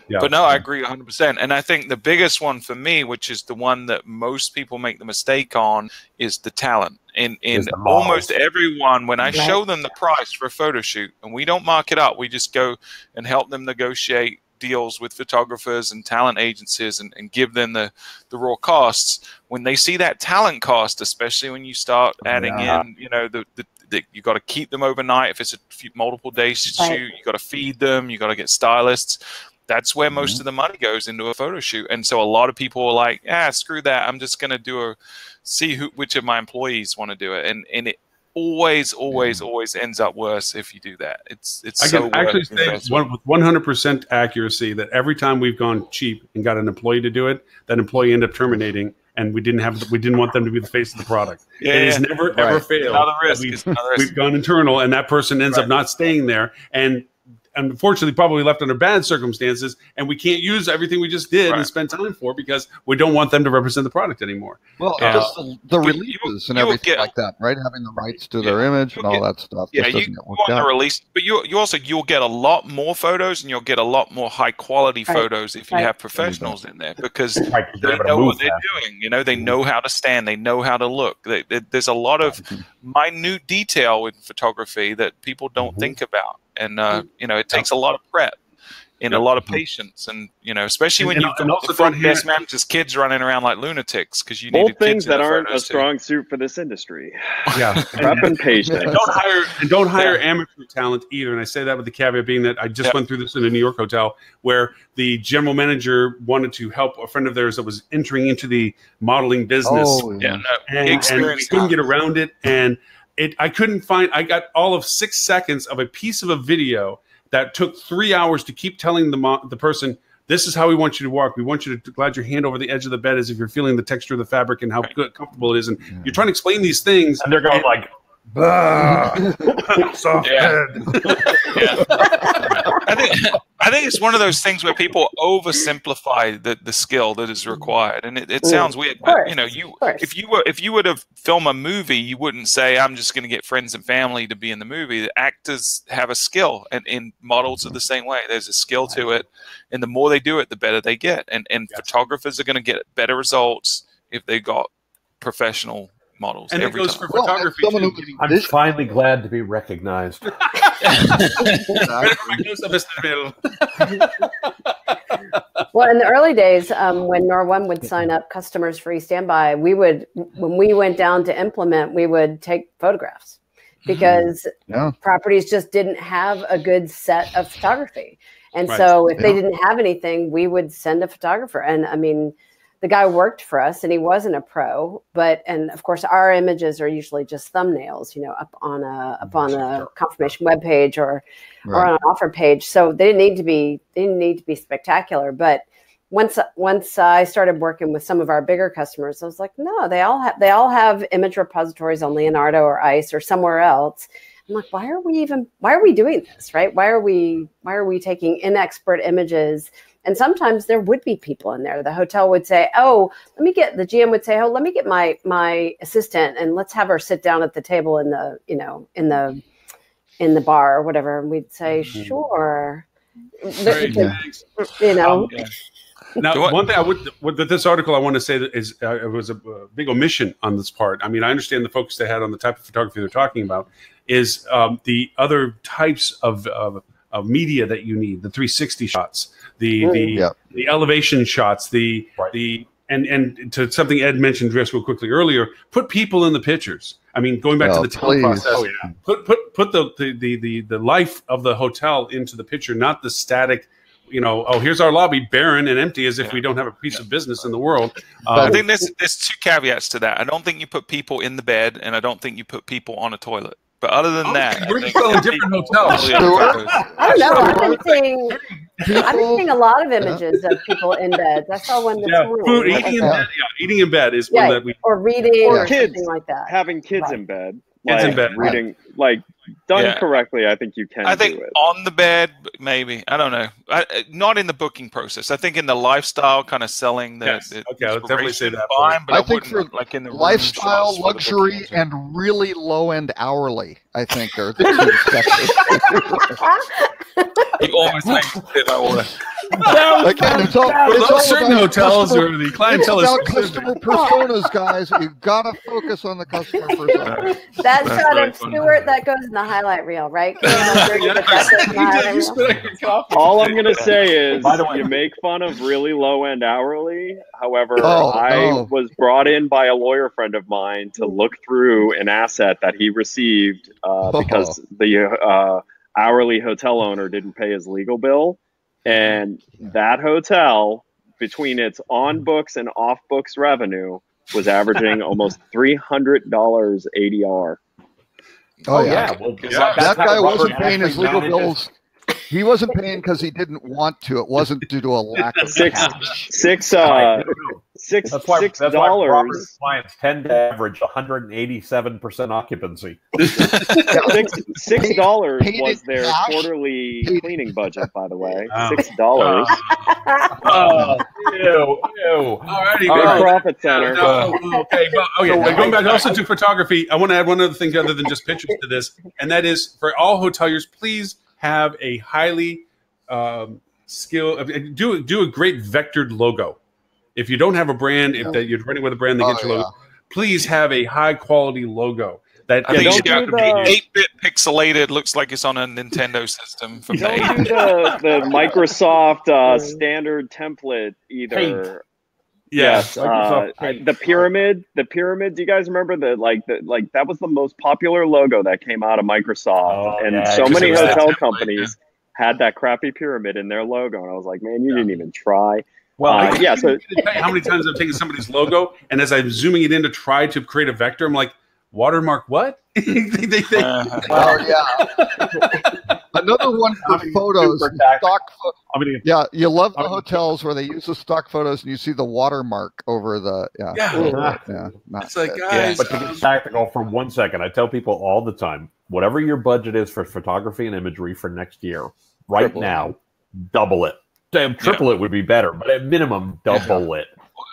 [SPEAKER 6] but no, I agree 100%. And I think the biggest one for me, which is the one that most people make the mistake on, is the talent. In almost everyone, when I show them the price for a photo shoot, and we don't mark it up, we just go and help them negotiate deals with photographers and talent agencies and give them the raw costs. When they see that talent cost, especially when you start adding in, you know, you got to keep them overnight. If it's a multiple days shoot, you got to feed them, you got to get stylists. That's where most of the money goes into a photo shoot. And so a lot of people are like, screw that. I'm just going to see which of my employees want to do it. And it always ends up worse if you do that. I can actually say with
[SPEAKER 1] 100% accuracy that every time we've gone cheap and got an employee to do it, that employee ended up terminating, and we didn't want them to be the face of the product. It has never ever failed.
[SPEAKER 6] Another risk.
[SPEAKER 1] We've gone internal, and that person ends up not staying there, and unfortunately probably left under bad circumstances, and we can't use everything we just did and spend time for because we don't want them to represent the product anymore.
[SPEAKER 2] Well, just the releases and everything like that, right? Having the rights to their image and all that stuff.
[SPEAKER 6] Yeah, you want the release, but you'll get a lot more photos, and you'll get a lot more high quality photos if you have professionals in there, because they know what they're doing. You know, they know how to stand, they know how to look. There's a lot of minute detail with photography that people don't think about. And, you know, it takes a lot of prep and a lot of patience. And, you know, especially when you've got the front desk managers' kids running around like lunatics because you need
[SPEAKER 3] both things that aren't a strong suit for this industry.
[SPEAKER 1] Yeah.
[SPEAKER 3] Prep and patience.
[SPEAKER 1] And don't hire amateur talent either. And I say that with the caveat being that I just went through this in a New York hotel where the general manager wanted to help a friend of theirs that was entering into the modeling business. And we couldn't get around it. And I couldn't find. I got all of 6 seconds of a piece of a video that took 3 hours to keep telling the person, "This is how we want you to walk. We want you to glide your hand over the edge of the bed as if you're feeling the texture of the fabric and how comfortable it is." And you're trying to explain these things,
[SPEAKER 4] and they're going like,
[SPEAKER 1] soft head.
[SPEAKER 6] I think it's one of those things where people oversimplify the skill that is required, and it sounds weird, but you know, if you were to film a movie, you wouldn't say, "I'm just going to get friends and family to be in the movie." The actors have a skill, and models are the same way. There's a skill to it, and the more they do it, the better they get. And photographers are going to get better results if they got professional models.
[SPEAKER 1] And it goes for photography too.
[SPEAKER 4] I'm finally glad to be recognized.
[SPEAKER 5] Well, in the early days, when Nor1 would sign up customers for eStandby, when we went down to implement, we would take photographs because properties just didn't have a good set of photography. And so if they didn't have anything, we would send a photographer. And I mean, the guy worked for us and he wasn't a pro, and of course our images are usually just thumbnails, you know, up on a confirmation webpage or on an offer page. So they didn't need to be spectacular. But once I started working with some of our bigger customers, I was like, no, they all have image repositories on Leonardo or ICE or somewhere else. I'm like, why are we doing this, right? Why are we taking inexpert images? And sometimes there would be people in there. The hotel would say, the GM would say, let me get my assistant and let's have her sit down at the table in the bar or whatever. And we'd say, sure. You know.
[SPEAKER 1] Now, one thing with this article, I want to say that is it was a big omission on this part. I mean, I understand the focus they had on the type of photography they're talking about is the other types of media that you need, the 360 shots, the elevation shots, and to something Ed mentioned just real quickly earlier, put people in the pictures. I mean, going back to the tele process, put the life of the hotel into the picture, not the static. Here's our lobby, barren and empty, as if we don't have a piece of business in the world.
[SPEAKER 6] I think there's two caveats to that. I don't think you put people in the bed, and I don't think you put people on a toilet. But other than that,
[SPEAKER 1] we're still in different hotels.
[SPEAKER 5] I don't know. I've been seeing a lot of images of people in beds. I saw one this morning.
[SPEAKER 1] Food, eating in bed is one that we
[SPEAKER 5] or reading or
[SPEAKER 3] kids,
[SPEAKER 5] something like that.
[SPEAKER 3] Having kids in bed.
[SPEAKER 1] Kids in bed.
[SPEAKER 3] Reading, done correctly, I think you can
[SPEAKER 6] I think
[SPEAKER 3] do it.
[SPEAKER 6] On the bed, maybe. I don't know. Not in the booking process. I think in the lifestyle kind of selling the
[SPEAKER 1] okay, I'll definitely say that.
[SPEAKER 6] Fine, but
[SPEAKER 2] I think for
[SPEAKER 6] in the
[SPEAKER 2] lifestyle, luxury, and really low-end hourly, I think are the two sectors.
[SPEAKER 6] You almost makes it my order.
[SPEAKER 2] Again, it's all
[SPEAKER 1] certain
[SPEAKER 2] about
[SPEAKER 1] hotels or the clientele
[SPEAKER 2] it's
[SPEAKER 1] is
[SPEAKER 2] about customer personas, guys. You've got to focus on the customer persona.
[SPEAKER 5] That shot of Stuart that goes in the highlight reel, right?
[SPEAKER 3] All I'm going to say is you make fun of really low-end hourly. However, I was brought in by a lawyer friend of mine to look through an asset that he received because the hourly hotel owner didn't pay his legal bill. And that hotel, between its on-books and off-books revenue, was averaging almost $300 ADR.
[SPEAKER 2] Oh, yeah.
[SPEAKER 4] Well,
[SPEAKER 2] that guy wasn't paying his legal bills. He wasn't paying because he didn't want to. It wasn't due to a lack of cash.
[SPEAKER 3] That's
[SPEAKER 4] why
[SPEAKER 3] $6
[SPEAKER 4] clients tend to average 187% occupancy.
[SPEAKER 3] $6 was their quarterly cleaning budget, by the way. $6.
[SPEAKER 1] Ew. Alrighty,
[SPEAKER 3] big profit center.
[SPEAKER 1] Going back also to photography, I want to add one other thing other than just pictures to this, and that is for all hoteliers, please have a highly skilled, do a great vectored logo. If you don't have a brand, if that you're running with a brand that gets your logo, please have a high quality logo. That
[SPEAKER 6] I think it's got to be 8-bit pixelated. Looks like it's on a Nintendo system. From
[SPEAKER 3] don't do the Microsoft standard template either.
[SPEAKER 4] Paint.
[SPEAKER 3] Yes, the pyramid. The pyramid. Do you guys remember that was the most popular logo that came out of Microsoft, so many hotel companies had that crappy pyramid in their logo, and I was like, man, you didn't even try.
[SPEAKER 1] Well, so how many times I've taken somebody's logo, and as I'm zooming it in to try to create a vector, I'm like, watermark what?
[SPEAKER 2] Another one for photos. You love the hotels where they use the stock photos and you see the watermark over the
[SPEAKER 1] It's like, guys,
[SPEAKER 4] but to get tactical for 1 second, I tell people all the time, whatever your budget is for photography and imagery for next year, now, double it. Triple it would be better, but at minimum, double it.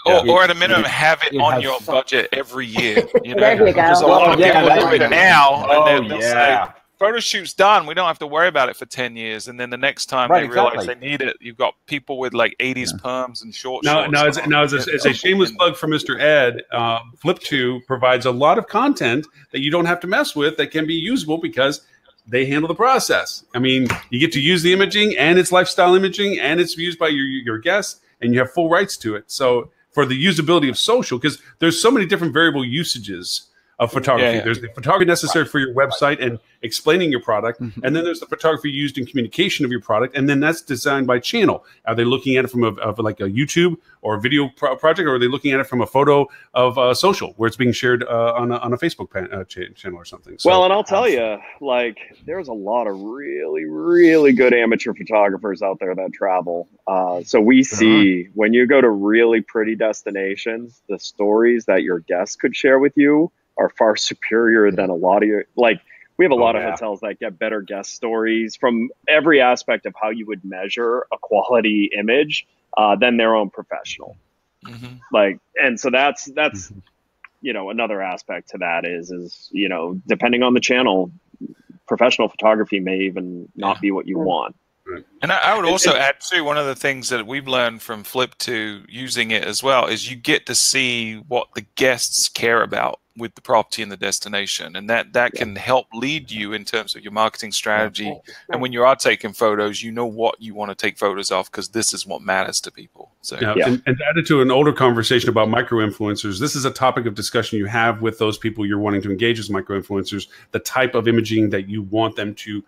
[SPEAKER 6] Or at a minimum, have it on your budget every year.
[SPEAKER 5] There you go.
[SPEAKER 6] Because a lot of people do it now, and they'll say, photo shoot's done. We don't have to worry about it for 10 years. And then the next time they realize they need it, you've got people with like 80s perms and short shorts.
[SPEAKER 1] Now, as a shameless plug for Mr. Ed, Flip2 provides a lot of content that you don't have to mess with that can be usable because they handle the process. I mean, you get to use the imaging, and it's lifestyle imaging, and it's used by your guests, and you have full rights to it. So for the usability of social, because there's so many different variable usages of photography. There's the photography necessary for your website and explaining your product. And then there's the photography used in communication of your product. And then that's designed by channel. Are they looking at it from like a YouTube or a video project, or are they looking at it from a photo of social where it's being shared on a Facebook channel or something? So,
[SPEAKER 3] well, and I'll tell you, there's a lot of really, really good amateur photographers out there that travel. So we see when you go to really pretty destinations, the stories that your guests could share with you are far superior than a lot of your, we have a lot of hotels that get better guest stories from every aspect of how you would measure a quality image than their own professional. And so that's another aspect to that is depending on the channel, professional photography may even not be what you want.
[SPEAKER 6] And I would also add too, one of the things that we've learned from Flip2 using it as well is you get to see what the guests care about with the property and the destination, and that can help lead you in terms of your marketing strategy. And when you are taking photos, you know what you want to take photos of because this is what matters to people. So
[SPEAKER 1] and added to an older conversation about micro-influencers, this is a topic of discussion you have with those people you're wanting to engage as micro-influencers, the type of imaging that you want them to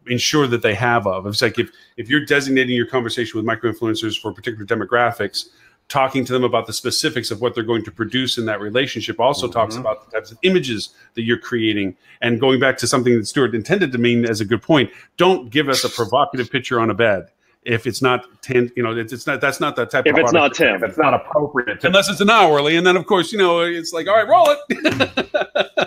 [SPEAKER 1] ensure that they have of. It's like if you're designating your conversation with micro-influencers for particular demographics, talking to them about the specifics of what they're going to produce in that relationship also talks about the types of images that you're creating. And going back to something that Stuart intended to mean as a good point, don't give us a provocative picture on a bed if it's not it's not, that's not that type
[SPEAKER 3] if
[SPEAKER 1] of
[SPEAKER 3] it's not Tim,
[SPEAKER 4] If it's not appropriate.
[SPEAKER 1] unless it's an hourly, and then of course it's like, all right, roll it.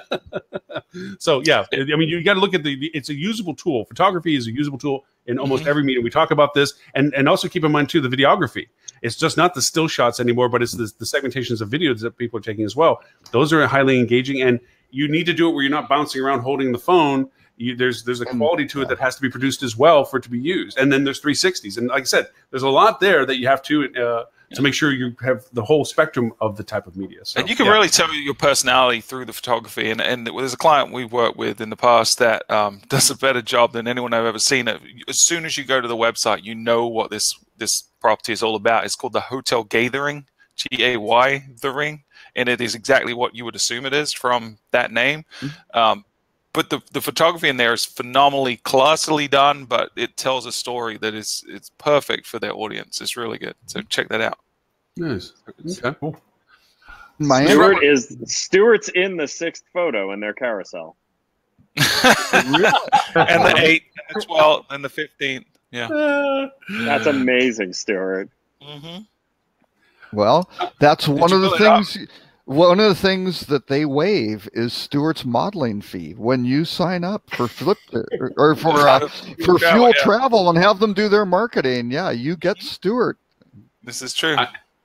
[SPEAKER 1] So yeah, I mean, you got to look at it's a usable tool. Photography is a usable tool in almost every meeting. We talk about this, and also keep in mind too the videography. It's just not the still shots anymore, but it's the segmentations of videos that people are taking as well. Those are highly engaging, and you need to do it where you're not bouncing around holding the phone. There's a quality to it that has to be produced as well for it to be used. And then there's 360s, and like I said, there's a lot there that you have to make sure you have the whole spectrum of the type of media. So,
[SPEAKER 6] and you can really tell your personality through the photography. And there's a client we've worked with in the past that does a better job than anyone I've ever seen. As soon as you go to the website, you know what this property is all about. It's called the Hotel Gathering, G-A-Y, the Ring, and it is exactly what you would assume it is from that name. But the photography in there is phenomenally classily done, but it tells a story that it's perfect for their audience. It's really good. So check that out.
[SPEAKER 1] Nice. Okay. Cool.
[SPEAKER 3] Stuart's in the 6th photo in their carousel.
[SPEAKER 6] And the 8th, and the 12th, and the 15th. Yeah.
[SPEAKER 3] That's amazing, Stuart.
[SPEAKER 2] Well, that's one of the things. One of the things that they waive is Stuart's modeling fee when you sign up for Flip or for Fuel Travel and have them do their marketing. Yeah, you get Stuart.
[SPEAKER 6] This is true.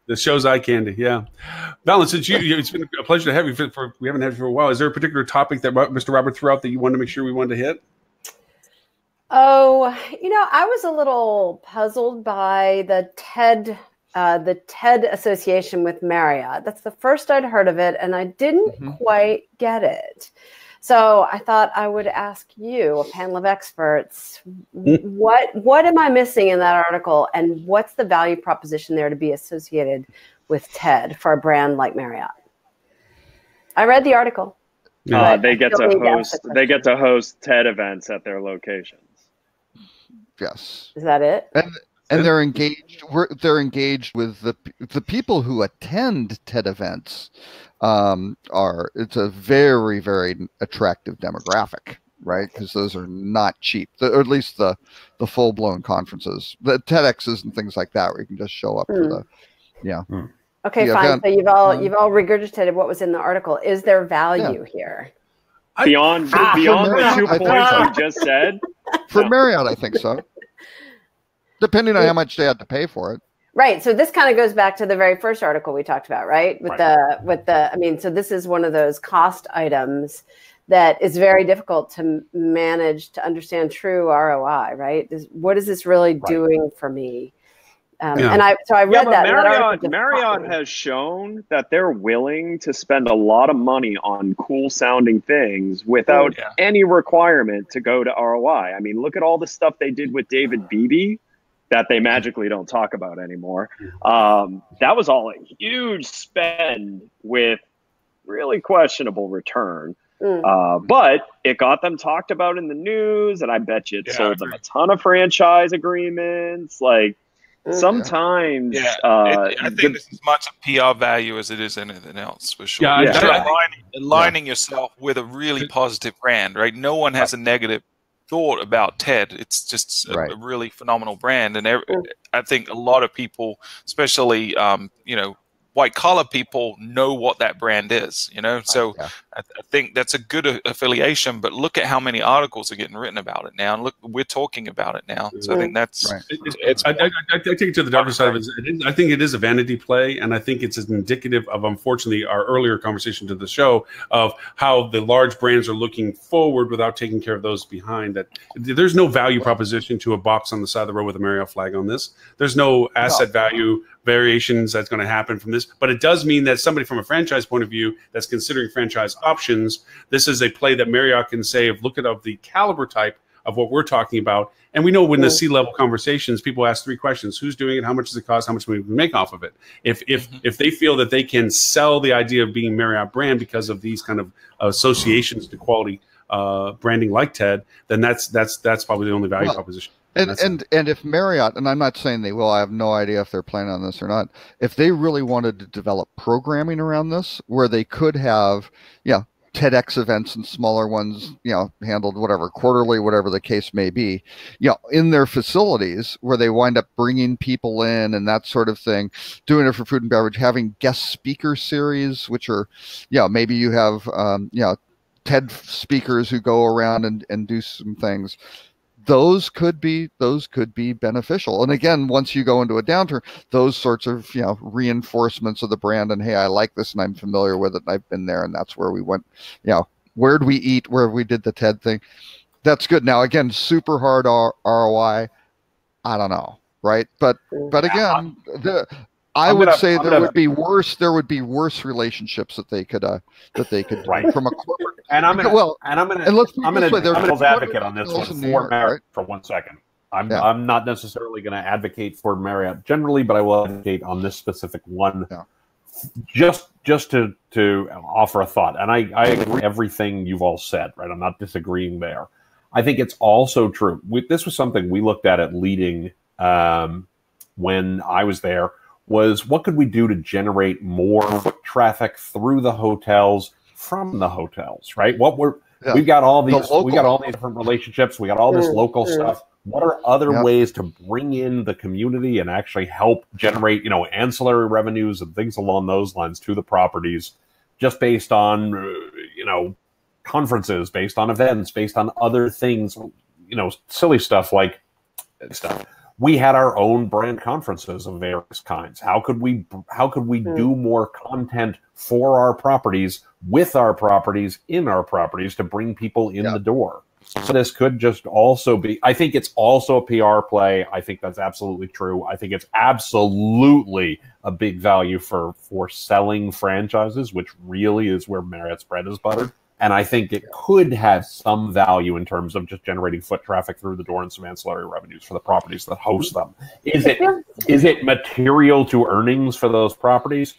[SPEAKER 1] This show's eye candy. Yeah, Valin, since it's been a pleasure to have you. We haven't had you for a while. Is there a particular topic that Mr. Robert threw out that you wanted to make sure we wanted to hit?
[SPEAKER 5] Oh, I was a little puzzled by the TED association with Marriott. That's the first I'd heard of it, and I didn't quite get it. So I thought I would ask you, a panel of experts, what am I missing in that article, and what's the value proposition there to be associated with TED for a brand like Marriott? I read the article.
[SPEAKER 3] They get to host TED events at their locations.
[SPEAKER 2] Yes.
[SPEAKER 5] Is that it?
[SPEAKER 2] And they're engaged. They're engaged with the people who attend TED events. It's a very, very attractive demographic, right? Because those are not cheap, or at least the full blown conferences, the TEDx's and things like that, where you can just show up for the
[SPEAKER 5] Okay, fine. So you've all regurgitated what was in the article. Is there value here?
[SPEAKER 3] Beyond the 2 points you just said?
[SPEAKER 2] For Marriott, I think so. Depending on how much they had to pay for it.
[SPEAKER 5] Right. So this kind of goes back to the very first article we talked about, right? So this is one of those cost items that is very difficult to manage to understand true ROI, right? What is this really doing for me? And I read that.
[SPEAKER 3] Marriott has shown that they're willing to spend a lot of money on cool sounding things without any requirement to go to ROI. I mean, look at all the stuff they did with David Beebe that they magically don't talk about anymore. That was all a huge spend with really questionable return. But it got them talked about in the news, and I bet you it sold them a ton of franchise agreements. Like, sometimes
[SPEAKER 6] I think it's as much a PR value as it is anything else, for sure. Aligning yourself with a really positive brand, right? No one has a negative thought about TED. It's just a really phenomenal brand, and I think a lot of people, especially white collar people, know what that brand is. So I think that's a good affiliation, but look at how many articles are getting written about it now. And look, we're talking about it now. So I think that's
[SPEAKER 1] I take it to the darker side of it. I think it is a vanity play, and I think it's indicative of, unfortunately, our earlier conversation to the show of how the large brands are looking forward without taking care of those behind. That there's no value proposition to a box on the side of the road with a Marriott flag on this. There's no asset value variations that's going to happen from this, but it does mean that somebody from a franchise point of view that's considering franchise options, this is a play that Marriott can say, look at the caliber type of what we're talking about. And we know when the C-level conversations, people ask 3 questions: who's doing it, how much does it cost, how much money we make off of it. If they feel that they can sell the idea of being Marriott brand because of these kind of associations to quality branding like TED, then that's probably the only value proposition.
[SPEAKER 2] And if Marriott, and I'm not saying they will, I have no idea if they're planning on this or not, if they really wanted to develop programming around this where they could have, TEDx events and smaller ones, handled whatever, quarterly, whatever the case may be, in their facilities where they wind up bringing people in and that sort of thing, doing it for food and beverage, having guest speaker series, which are, maybe you have, TED speakers who go around and do some things. Those could be beneficial. And again, once you go into a downturn, those sorts of reinforcements of the brand and, hey, I like this and I'm familiar with it and I've been there and that's where we went. Where'd we eat? Where we did the TED thing? That's good. Now again, super hard ROI. I don't know, right? But again, I would say there would be worse relationships that they could do from a corporate.
[SPEAKER 4] And I'm gonna devil's advocate on this one for Marriott for 1 second. I'm not necessarily going to advocate for Marriott generally, but I will advocate on this specific one. Yeah. Just to offer a thought, and I agree with everything you've all said. Right, I'm not disagreeing there. I think it's also true. This was something we looked at leading when I was there. Was what could we do to generate more foot traffic through the hotels from the hotels, right? We've got all these different relationships, we got all this local stuff. What are other ways to bring in the community and actually help generate, ancillary revenues and things along those lines to the properties, just based on, conferences, based on events, based on other things, silly stuff like stuff. We had our own brand conferences of various kinds. How could we do more content for our properties, with our properties, in our properties to bring people in the door? So this could just also be, I think it's also a PR play. I think that's absolutely true. I think it's absolutely a big value for selling franchises, which really is where Marriott's bread is buttered. And I think it could have some value in terms of just generating foot traffic through the door and some ancillary revenues for the properties that host them. Is it material to earnings for those properties?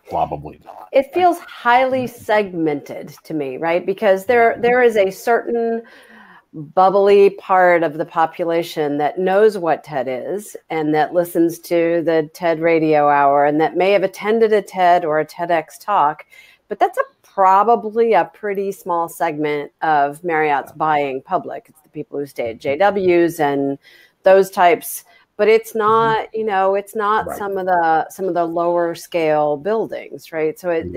[SPEAKER 4] Probably not.
[SPEAKER 5] It feels highly segmented to me, right? Because there is a certain bubbly part of the population that knows what TED is and that listens to the TED radio hour and that may have attended a TED or a TEDx talk, but that's probably a pretty small segment of Marriott's buying public. It's the people who stay at JWs and those types, but it's not, it's not some of the lower scale buildings, right? So it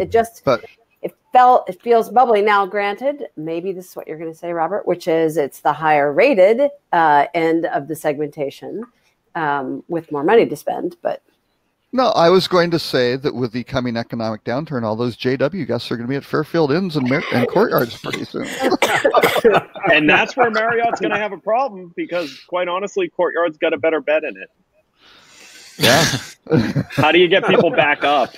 [SPEAKER 5] feels bubbly. Now, granted, maybe this is what you're going to say, Robert, which is it's the higher rated end of the segmentation with more money to spend, but.
[SPEAKER 2] No, I was going to say that with the coming economic downturn, all those JW guests are going to be at Fairfield Inns and Courtyards pretty soon.
[SPEAKER 3] And that's where Marriott's going to have a problem because, quite honestly, Courtyard's got a better bed in it.
[SPEAKER 2] Yeah.
[SPEAKER 3] How do you get people back up?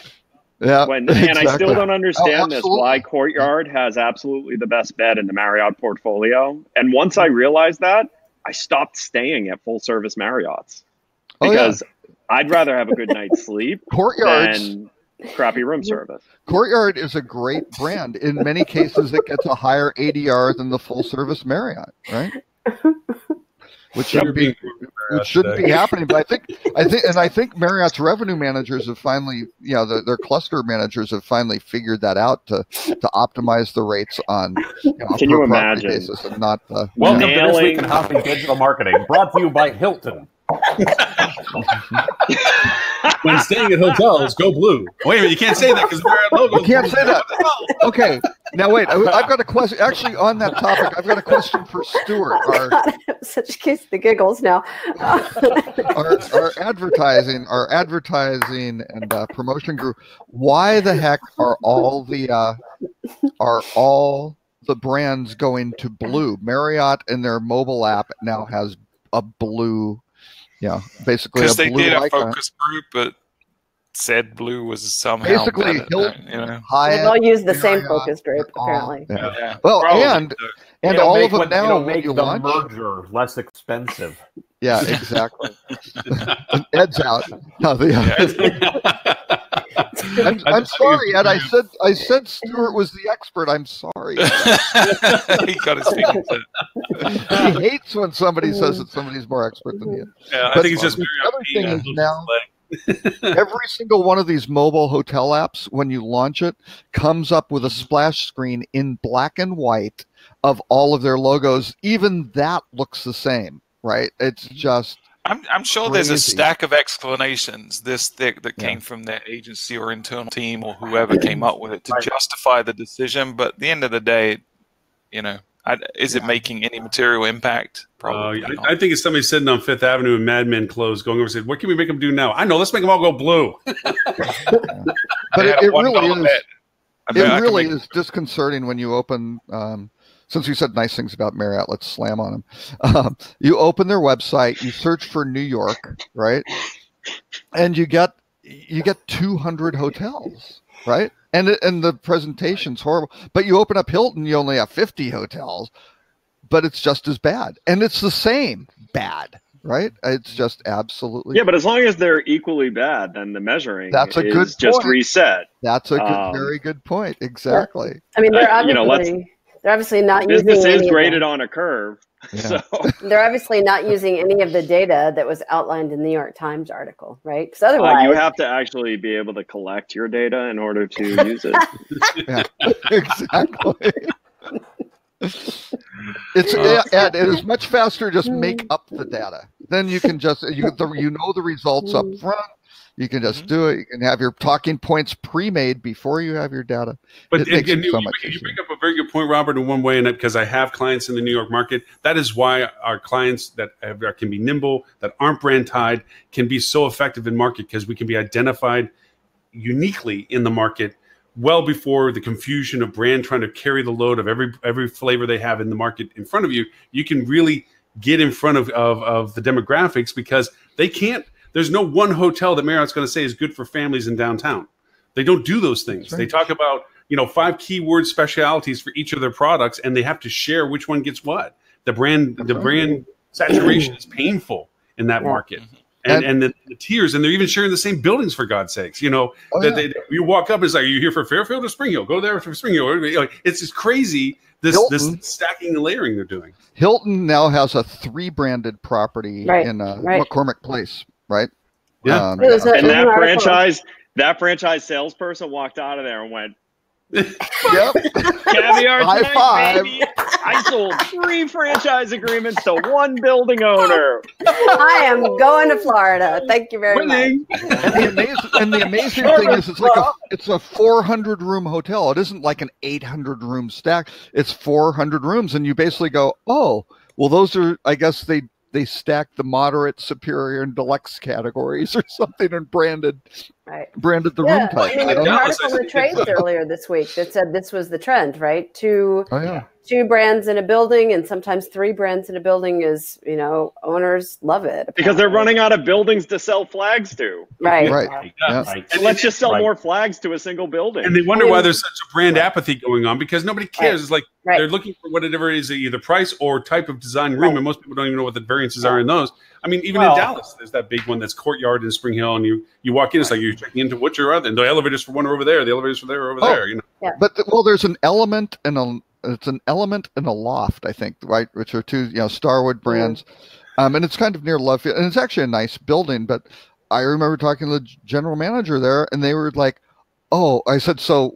[SPEAKER 2] Yeah.
[SPEAKER 3] And I still don't understand this, why Courtyard has absolutely the best bed in the Marriott portfolio. And once I realized that, I stopped staying at full service Marriotts because I'd rather have a good night's sleep than crappy room service.
[SPEAKER 2] Courtyard is a great brand. In many cases, it gets a higher ADR than the full service Marriott, right? Which shouldn't be happening. But I think Marriott's revenue managers have finally, their cluster managers have finally figured that out to optimize the rates on
[SPEAKER 3] Can you imagine?
[SPEAKER 2] Basis and not
[SPEAKER 4] welcome to This Week in Hopping Digital Marketing, brought to you by Hilton.
[SPEAKER 1] when staying at hotels, go blue. Wait a minute, you can't say that because the Marriott logo.
[SPEAKER 2] You can't say that. Okay, now wait. I've got a question. Actually, on that topic, I've got a question for Stuart.
[SPEAKER 5] God, such a case of the giggles now.
[SPEAKER 2] Our advertising and promotion group. Why the heck are all the brands going to blue? Marriott in their mobile app now has a blue, basically
[SPEAKER 6] because
[SPEAKER 2] a
[SPEAKER 6] they
[SPEAKER 2] blue
[SPEAKER 6] did a
[SPEAKER 2] icon.
[SPEAKER 6] focus group, but said blue was somehow
[SPEAKER 2] Basically,
[SPEAKER 6] better,
[SPEAKER 2] Hilton, Hyatt,
[SPEAKER 5] They've all used the same
[SPEAKER 2] Marriott,
[SPEAKER 5] focus group, apparently.
[SPEAKER 2] Yeah.
[SPEAKER 6] Yeah.
[SPEAKER 2] Well,
[SPEAKER 6] Probably.
[SPEAKER 2] and
[SPEAKER 4] It'll
[SPEAKER 2] all
[SPEAKER 4] make
[SPEAKER 2] of them
[SPEAKER 4] what-
[SPEAKER 2] now
[SPEAKER 4] it'll
[SPEAKER 2] when
[SPEAKER 4] make
[SPEAKER 2] you
[SPEAKER 4] the
[SPEAKER 2] launch.
[SPEAKER 4] merger less expensive.
[SPEAKER 2] Yeah, exactly. And Ed's out. No, I'm sorry, Ed. I said Stuart was the expert. I'm sorry.
[SPEAKER 6] He got his fingers in.
[SPEAKER 2] He hates when somebody says that somebody's more expert than he is.
[SPEAKER 1] Yeah, I
[SPEAKER 2] But
[SPEAKER 1] think it's just
[SPEAKER 2] the
[SPEAKER 1] Marriott
[SPEAKER 2] other
[SPEAKER 1] being
[SPEAKER 2] thing
[SPEAKER 1] a
[SPEAKER 2] is
[SPEAKER 1] little
[SPEAKER 2] now- Every single one of these mobile hotel apps, when you launch it, comes up with a splash screen in black and white of all of their logos. Even that looks the same, right? It's just
[SPEAKER 6] I'm sure there's a
[SPEAKER 2] crazy.
[SPEAKER 6] stack of explanations this thick that came from their agency or internal team or whoever came up with it to justify the decision. But at the end of the day, is it making any material impact? Probably not.
[SPEAKER 1] I think it's somebody sitting on Fifth Avenue in Mad Men clothes going over and said, what can we make them do now? I know, let's make them all go blue.
[SPEAKER 2] but
[SPEAKER 6] They had
[SPEAKER 2] it
[SPEAKER 6] a $1
[SPEAKER 2] really is.
[SPEAKER 6] bet. I bet I
[SPEAKER 2] It
[SPEAKER 6] can
[SPEAKER 2] really
[SPEAKER 6] make-
[SPEAKER 2] is disconcerting when you open. Since we said nice things about Marriott, let's slam on them. You open their website, you search for New York, right, and you get 200 hotels, right, and the presentation's horrible. But you open up Hilton, you only have 50 hotels, but it's just as bad, and it's the same bad, right? It's just absolutely.
[SPEAKER 3] Yeah, but as long as they're equally bad, then the measuring
[SPEAKER 2] That's a
[SPEAKER 3] is
[SPEAKER 2] good
[SPEAKER 3] just
[SPEAKER 2] point.
[SPEAKER 3] reset.
[SPEAKER 2] That's a very good point. Exactly.
[SPEAKER 5] I mean, they're
[SPEAKER 3] You know,
[SPEAKER 5] obviously not
[SPEAKER 3] Business
[SPEAKER 5] using
[SPEAKER 3] is
[SPEAKER 5] any
[SPEAKER 3] graded
[SPEAKER 5] of
[SPEAKER 3] on a curve.
[SPEAKER 2] Yeah.
[SPEAKER 3] So
[SPEAKER 5] they're obviously not using any of the data that was outlined in the New York Times article, right? Because otherwise,
[SPEAKER 3] you have to actually be able to collect your data in order to use it.
[SPEAKER 2] Yeah, exactly. Ed, it is much faster to just make up the data. Then you can just you know the results up front. You can just do it. You can have your talking points pre-made before you have your data.
[SPEAKER 1] But
[SPEAKER 2] It makes it
[SPEAKER 1] you
[SPEAKER 2] so much
[SPEAKER 1] bring
[SPEAKER 2] easier.
[SPEAKER 1] up a very good point, Robert, in one way, and because I have clients in the New York market, that is why our clients that can be nimble, that aren't brand tied, can be so effective in market because we can be identified uniquely in the market well before the confusion of brand trying to carry the load of every flavor they have in the market in front of you. You can really get in front of the demographics because they can't. There's no one hotel that Marriott's going to say is good for families in downtown. They don't do those things. They talk about 5 keyword specialities for each of their products, and they have to share which one gets what. The brand saturation is painful in that market. And the tiers, and they're even sharing the same buildings, for God's sakes. You walk up, it's like, are you here for Fairfield or Spring Hill? Go there for Spring Hill. It's just crazy, this stacking and layering they're doing.
[SPEAKER 2] Hilton now has a 3-branded property in McCormick Place, right?
[SPEAKER 1] Yeah.
[SPEAKER 3] And that franchise salesperson walked out of there and went,
[SPEAKER 2] Yep.
[SPEAKER 3] caviar
[SPEAKER 2] High
[SPEAKER 3] tonight,
[SPEAKER 2] five.
[SPEAKER 3] baby. I sold 3 franchise agreements to 1 building owner.
[SPEAKER 5] I am going to Florida. Thank you very much.
[SPEAKER 2] And the amazing thing is, it's a 400 room hotel. It isn't like an 800 room stack. It's 400 rooms, and you basically go, oh, well, those are. I guess they stack the moderate, superior, and deluxe categories or something, and branded the room type.
[SPEAKER 5] I mean, there was an article in the trades earlier this week that said this was the trend, right? Two brands in a building, and sometimes 3 brands in a building is, owners love it. Apparently.
[SPEAKER 3] Because they're running out of buildings to sell flags to.
[SPEAKER 5] Right.
[SPEAKER 2] Yeah.
[SPEAKER 3] So let's just sell more flags to a single building.
[SPEAKER 1] And they wonder why there's such a brand apathy going on, because nobody cares. It's like they're looking for whatever it is, either price or type of design room, and most people don't even know what the variances are in those. I mean, even in Dallas, there's that big one that's Courtyard in Spring Hill, and you walk in, it's like you're checking into which or other, and the elevators for one are over there, the elevators for there are over there.
[SPEAKER 5] Yeah.
[SPEAKER 2] But there's an element and a loft, I think, right, which are 2 Starwood brands, and it's kind of near Love Field, and it's actually a nice building. But I remember talking to the general manager there, and they were like, "Oh," I said, "So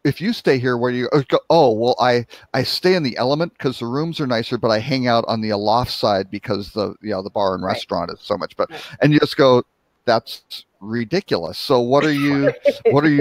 [SPEAKER 2] if you stay here, where do you go?" "Oh, well, I stay in the Element because the rooms are nicer, but I hang out on the Aloft side because the bar and restaurant is so much better." And you just go, "That's ridiculous. So what are you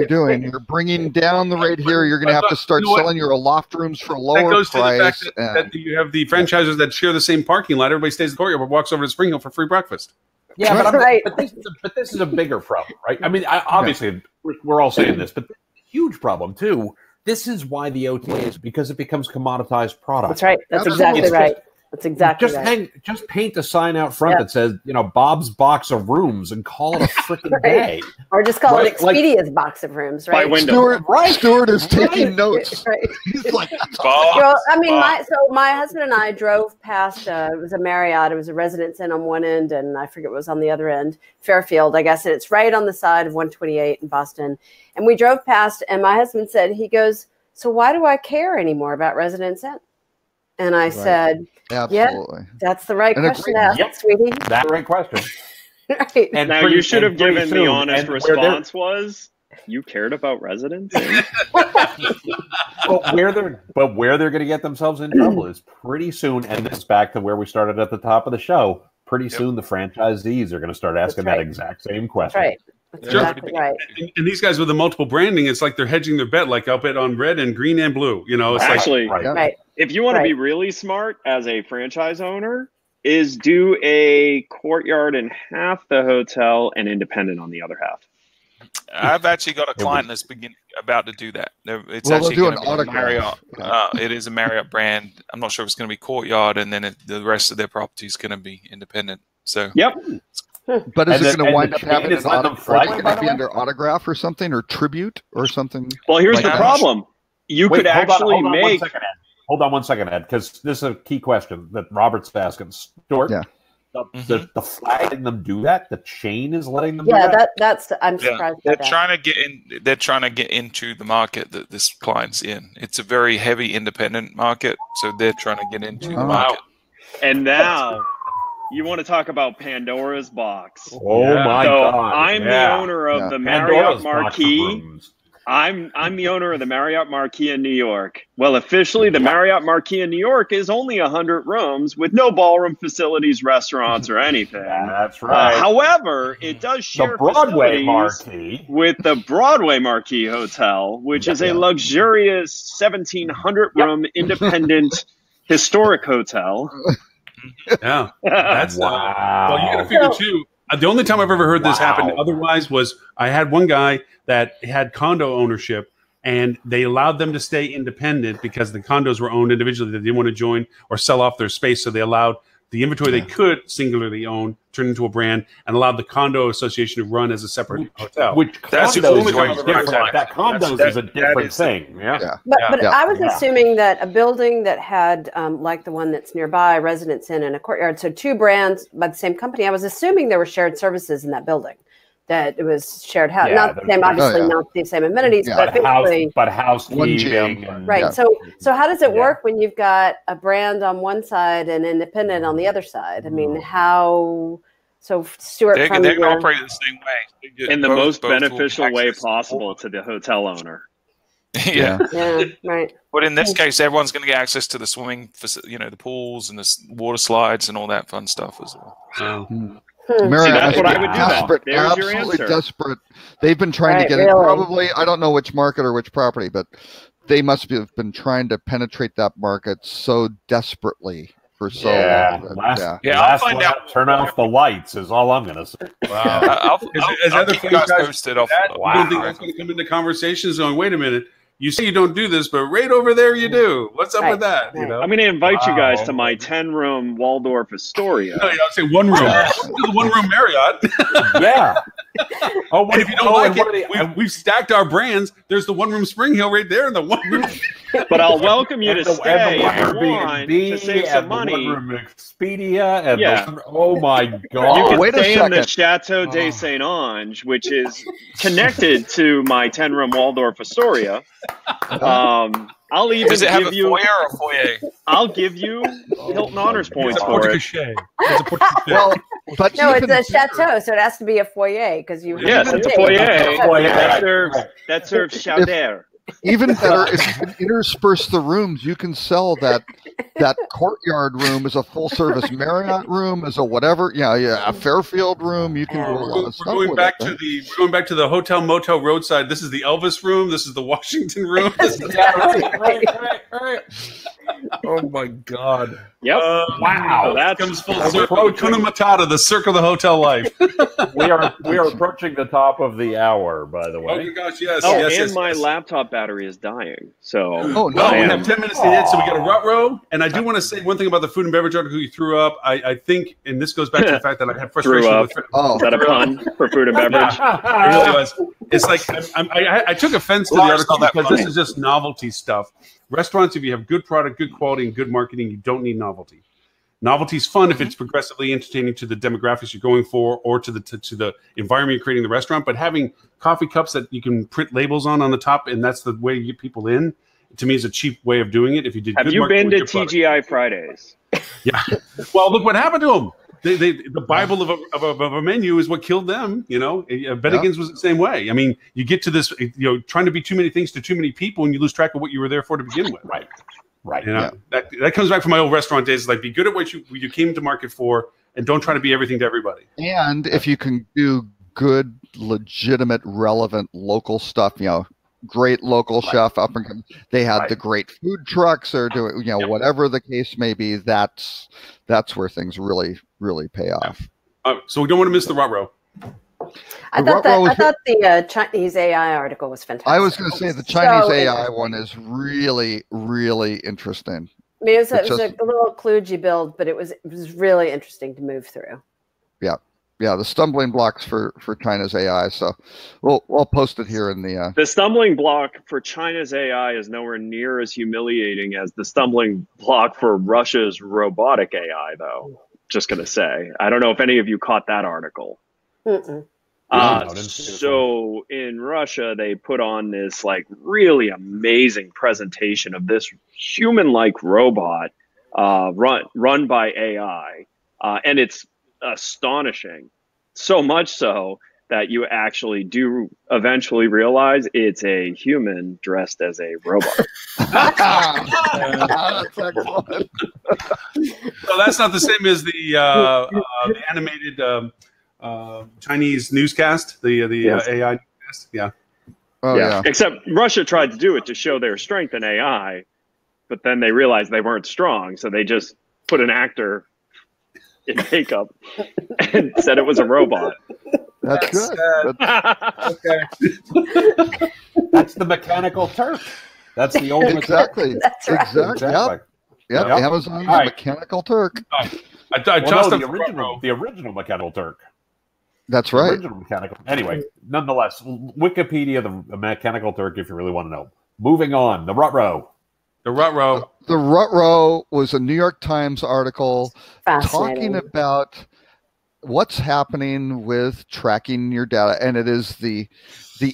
[SPEAKER 2] doing? You're bringing down the rate here. You're going to have to start selling your loft rooms for a lower
[SPEAKER 1] that goes
[SPEAKER 2] price.
[SPEAKER 1] to the fact that you have the franchisers that share the same parking lot. Everybody stays in the courtyard but walks over to Spring Hill for free breakfast.
[SPEAKER 4] Yeah,
[SPEAKER 5] Right.
[SPEAKER 4] but this is a bigger problem, right? I mean, obviously, we're all saying this, but huge problem too. This is why the OTA is, because it becomes commoditized product.
[SPEAKER 5] That's right. That's exactly right. That's exactly right.
[SPEAKER 4] Just paint a sign out front that says, Bob's Box of Rooms and call it a freaking day.
[SPEAKER 5] Or just call it Expedia's box of rooms, right?
[SPEAKER 3] By window.
[SPEAKER 2] Stuart is taking notes.
[SPEAKER 5] Right.
[SPEAKER 2] He's like,
[SPEAKER 5] Well, I mean, my husband and I drove past, it was a Marriott. It was a Residence Inn on one end, and I forget what was on the other end, Fairfield, I guess. And it's right on the side of 128 in Boston. And we drove past, and my husband said, he goes, so why do I care anymore about Residence Inn? And I said,
[SPEAKER 2] absolutely.
[SPEAKER 5] Yeah, that's the right question to ask, sweetie.
[SPEAKER 4] That's the right question.
[SPEAKER 5] Right.
[SPEAKER 3] And now you should have given the honest response was, you cared about Residence Inn?
[SPEAKER 4] But where they're going to get themselves in trouble is pretty soon, and this is back to where we started at the top of the show, pretty soon the franchisees are going to start asking that exact same question.
[SPEAKER 5] Right. That's exactly right.
[SPEAKER 1] And these guys with the multiple branding, it's like they're hedging their bet, like I'll bet on red and green and blue. It's
[SPEAKER 3] actually,
[SPEAKER 5] right.
[SPEAKER 3] If you want to be really smart as a franchise owner, is do a courtyard in half the hotel and independent on the other half.
[SPEAKER 6] I've actually got a client that's about to do that. It's actually
[SPEAKER 2] do
[SPEAKER 6] going
[SPEAKER 2] an
[SPEAKER 6] to be a Marriott.
[SPEAKER 2] autograph.
[SPEAKER 6] It is a Marriott brand. I'm not sure if it's going to be courtyard, and then the rest of their property is going to be independent. So
[SPEAKER 3] Yep.
[SPEAKER 2] But is it going to wind up having an
[SPEAKER 4] flag,
[SPEAKER 2] autograph? Going to be under autograph or something, or tribute or something?
[SPEAKER 3] Well, here's the problem. You could actually make.
[SPEAKER 4] Hold on one second, Ed, because this is a key question that Robert's asking. Stuart, the flag letting them do that? The chain is letting them do that?
[SPEAKER 5] That's I'm surprised by that.
[SPEAKER 6] They're trying to get into the market that this client's in. It's a very heavy independent market, so they're trying to get into the market.
[SPEAKER 3] And now you want to talk about Pandora's box.
[SPEAKER 4] Oh my God.
[SPEAKER 3] I'm the owner of the Marriott Marquis. I'm the owner of the Marriott Marquis in New York. Well, officially, the Marriott Marquis in New York is only 100 rooms with no ballroom facilities, restaurants, or anything.
[SPEAKER 4] That's right.
[SPEAKER 3] However, it does share
[SPEAKER 4] the Broadway
[SPEAKER 3] facilities
[SPEAKER 4] Marquis
[SPEAKER 3] with the Broadway Marquis Hotel, which is a luxurious 1,700-room independent historic hotel.
[SPEAKER 1] Yeah, that's
[SPEAKER 4] wow.
[SPEAKER 1] Well, you got to figure too. The only time I've ever heard this happen otherwise was I had one guy that had condo ownership, and they allowed them to stay independent because the condos were owned individually. They didn't want to join or sell off their space, so they allowed the inventory they could singularly own turn into a brand and allowed the condo association to run as a separate hotel.
[SPEAKER 4] Which
[SPEAKER 1] that's the only time I've ever heard that.
[SPEAKER 4] That condos is a different thing.
[SPEAKER 5] But I was assuming that a building that had, like the one that's nearby, Residence Inn and a courtyard, so two brands by the same company, I was assuming there were shared services in that building. That it was shared house, not the same, obviously not the same amenities, but basically,
[SPEAKER 4] housekeeping.
[SPEAKER 5] Right. So how does it work when you've got a brand on one side and independent on the other side? I mean, how? So Stuart,
[SPEAKER 6] they're going to operate the same way
[SPEAKER 3] in the most beneficial way possible to the hotel owner.
[SPEAKER 6] Yeah,
[SPEAKER 5] right.
[SPEAKER 6] But in this case, everyone's going to get access to the swimming, the pools and the water slides and all that fun stuff as well.
[SPEAKER 2] Marriott,
[SPEAKER 3] that's what I would do.
[SPEAKER 2] Desperate,
[SPEAKER 3] There's your
[SPEAKER 2] absolutely
[SPEAKER 3] answer.
[SPEAKER 2] Desperate. They've been trying to get it. Probably, I don't know which market or which property, but they must have been trying to penetrate that market so desperately for so long.
[SPEAKER 6] I'll find out.
[SPEAKER 4] Turn off the lights is all I'm going to say.
[SPEAKER 6] Wow. I'll keep you guys posted off.
[SPEAKER 1] You don't think that's going to come into conversations going, wait a minute, you say you don't do this, but right over there you do. What's up with that? You know?
[SPEAKER 3] I'm going to invite you guys to my 10-room Waldorf Astoria.
[SPEAKER 1] No, I'll say one room. The one-room Marriott.
[SPEAKER 4] Yeah.
[SPEAKER 1] Oh, and if you don't like it, we've stacked our brands. There's the one-room Spring Hill right there, and the one-room.
[SPEAKER 3] But I'll welcome you to stay if you want to save some money.
[SPEAKER 4] One-room Expedia. And oh my God!
[SPEAKER 3] You can stay in the Chateau de Saint Ange, which is connected to my 10-room Waldorf Astoria. I'll even
[SPEAKER 6] Does it have
[SPEAKER 3] give
[SPEAKER 6] a
[SPEAKER 3] you
[SPEAKER 6] foyer or a foyer?
[SPEAKER 3] I'll give you Hilton honors points for it.
[SPEAKER 2] Well, but
[SPEAKER 5] no, it's a chateau, so it has to be a foyer because you.
[SPEAKER 3] Yes, it's a foyer that serves chowder.
[SPEAKER 2] Even better, if you can intersperse the rooms, you can sell that courtyard room as a full service Marriott room, as a whatever, a Fairfield room. You can do a lot of stuff.
[SPEAKER 1] We're going back to the hotel motel roadside. This is the Elvis room. This is the Washington room.
[SPEAKER 4] Right. Oh my God!
[SPEAKER 3] Yep.
[SPEAKER 4] Wow,
[SPEAKER 1] that comes full circle. Hakuna Matata, the circle of the hotel life.
[SPEAKER 4] we are approaching the top of the hour, by the way.
[SPEAKER 1] Oh my gosh, yes.
[SPEAKER 3] Oh,
[SPEAKER 1] yes,
[SPEAKER 3] and
[SPEAKER 1] yes,
[SPEAKER 3] my
[SPEAKER 1] yes.
[SPEAKER 3] laptop battery is dying. So
[SPEAKER 1] No, we have 10 minutes to hit, so we got a rut row. And I do want to say one thing about the food and beverage article you threw up. I think, and this goes back to the fact that I have frustration with.
[SPEAKER 3] Is that a pun for food and beverage?
[SPEAKER 1] It really was. It's like I took offense to the article because this is just novelty stuff. Restaurants, if you have good product, good quality, and good marketing, you don't need novelty. Novelty's fun if it's progressively entertaining to the demographics you're going for, or to the environment you're creating in the restaurant. But having coffee cups that you can print labels on the top, and that's the way you get people in, to me is a cheap way of doing it. If you did,
[SPEAKER 3] have you been to TGI Fridays?
[SPEAKER 1] Yeah. Well, look what happened to them. The Bible of a menu is what killed them. Bennigan's was the same way. I mean, you get to this, trying to be too many things to too many people, and you lose track of what you were there for to begin with.
[SPEAKER 4] Right.
[SPEAKER 1] That comes back from my old restaurant days. Like, be good at what you came to market for, and don't try to be everything to everybody.
[SPEAKER 2] And if you can do good, legitimate, relevant local stuff, great local chef up and they had the great food trucks or doing, whatever the case may be. That's where things really, really pay off.
[SPEAKER 1] So we don't want to miss the rut row.
[SPEAKER 5] I thought the Chinese AI article was fantastic.
[SPEAKER 2] I was going to say the Chinese AI one is really, really interesting.
[SPEAKER 5] I mean, it was a little kludgy build, but it was really interesting to move through.
[SPEAKER 2] Yeah, the stumbling blocks for China's AI. So we'll post it here in the.
[SPEAKER 3] The stumbling block for China's AI is nowhere near as humiliating as the stumbling block for Russia's robotic AI, though. Just going to say, I don't know if any of you caught that article. So in Russia, they put on this really amazing presentation of this human-like robot run by AI, and it's astonishing. So much so that you actually do eventually realize it's a human dressed as a robot.
[SPEAKER 2] That's excellent.
[SPEAKER 1] So that's not the same as the animated Chinese newscast, the AI newscast. Yeah.
[SPEAKER 2] Oh, yeah.
[SPEAKER 3] Except Russia tried to do it to show their strength in AI, but then they realized they weren't strong, so they just put an actor in makeup and said it was a robot.
[SPEAKER 2] That's good.
[SPEAKER 4] Okay. That's the Mechanical Turk. That's the old
[SPEAKER 2] exactly.
[SPEAKER 5] That's right.
[SPEAKER 2] Exactly. Yep. Amazon's Mechanical Turk.
[SPEAKER 4] The original Mechanical Turk.
[SPEAKER 2] That's right.
[SPEAKER 4] Original Mechanical. Anyway, nonetheless, Wikipedia, the Mechanical Turk, if you really want to know. Moving on, the rut row.
[SPEAKER 1] The rut row.
[SPEAKER 2] The rut row was a New York Times article talking about what's happening with tracking your data, and it is the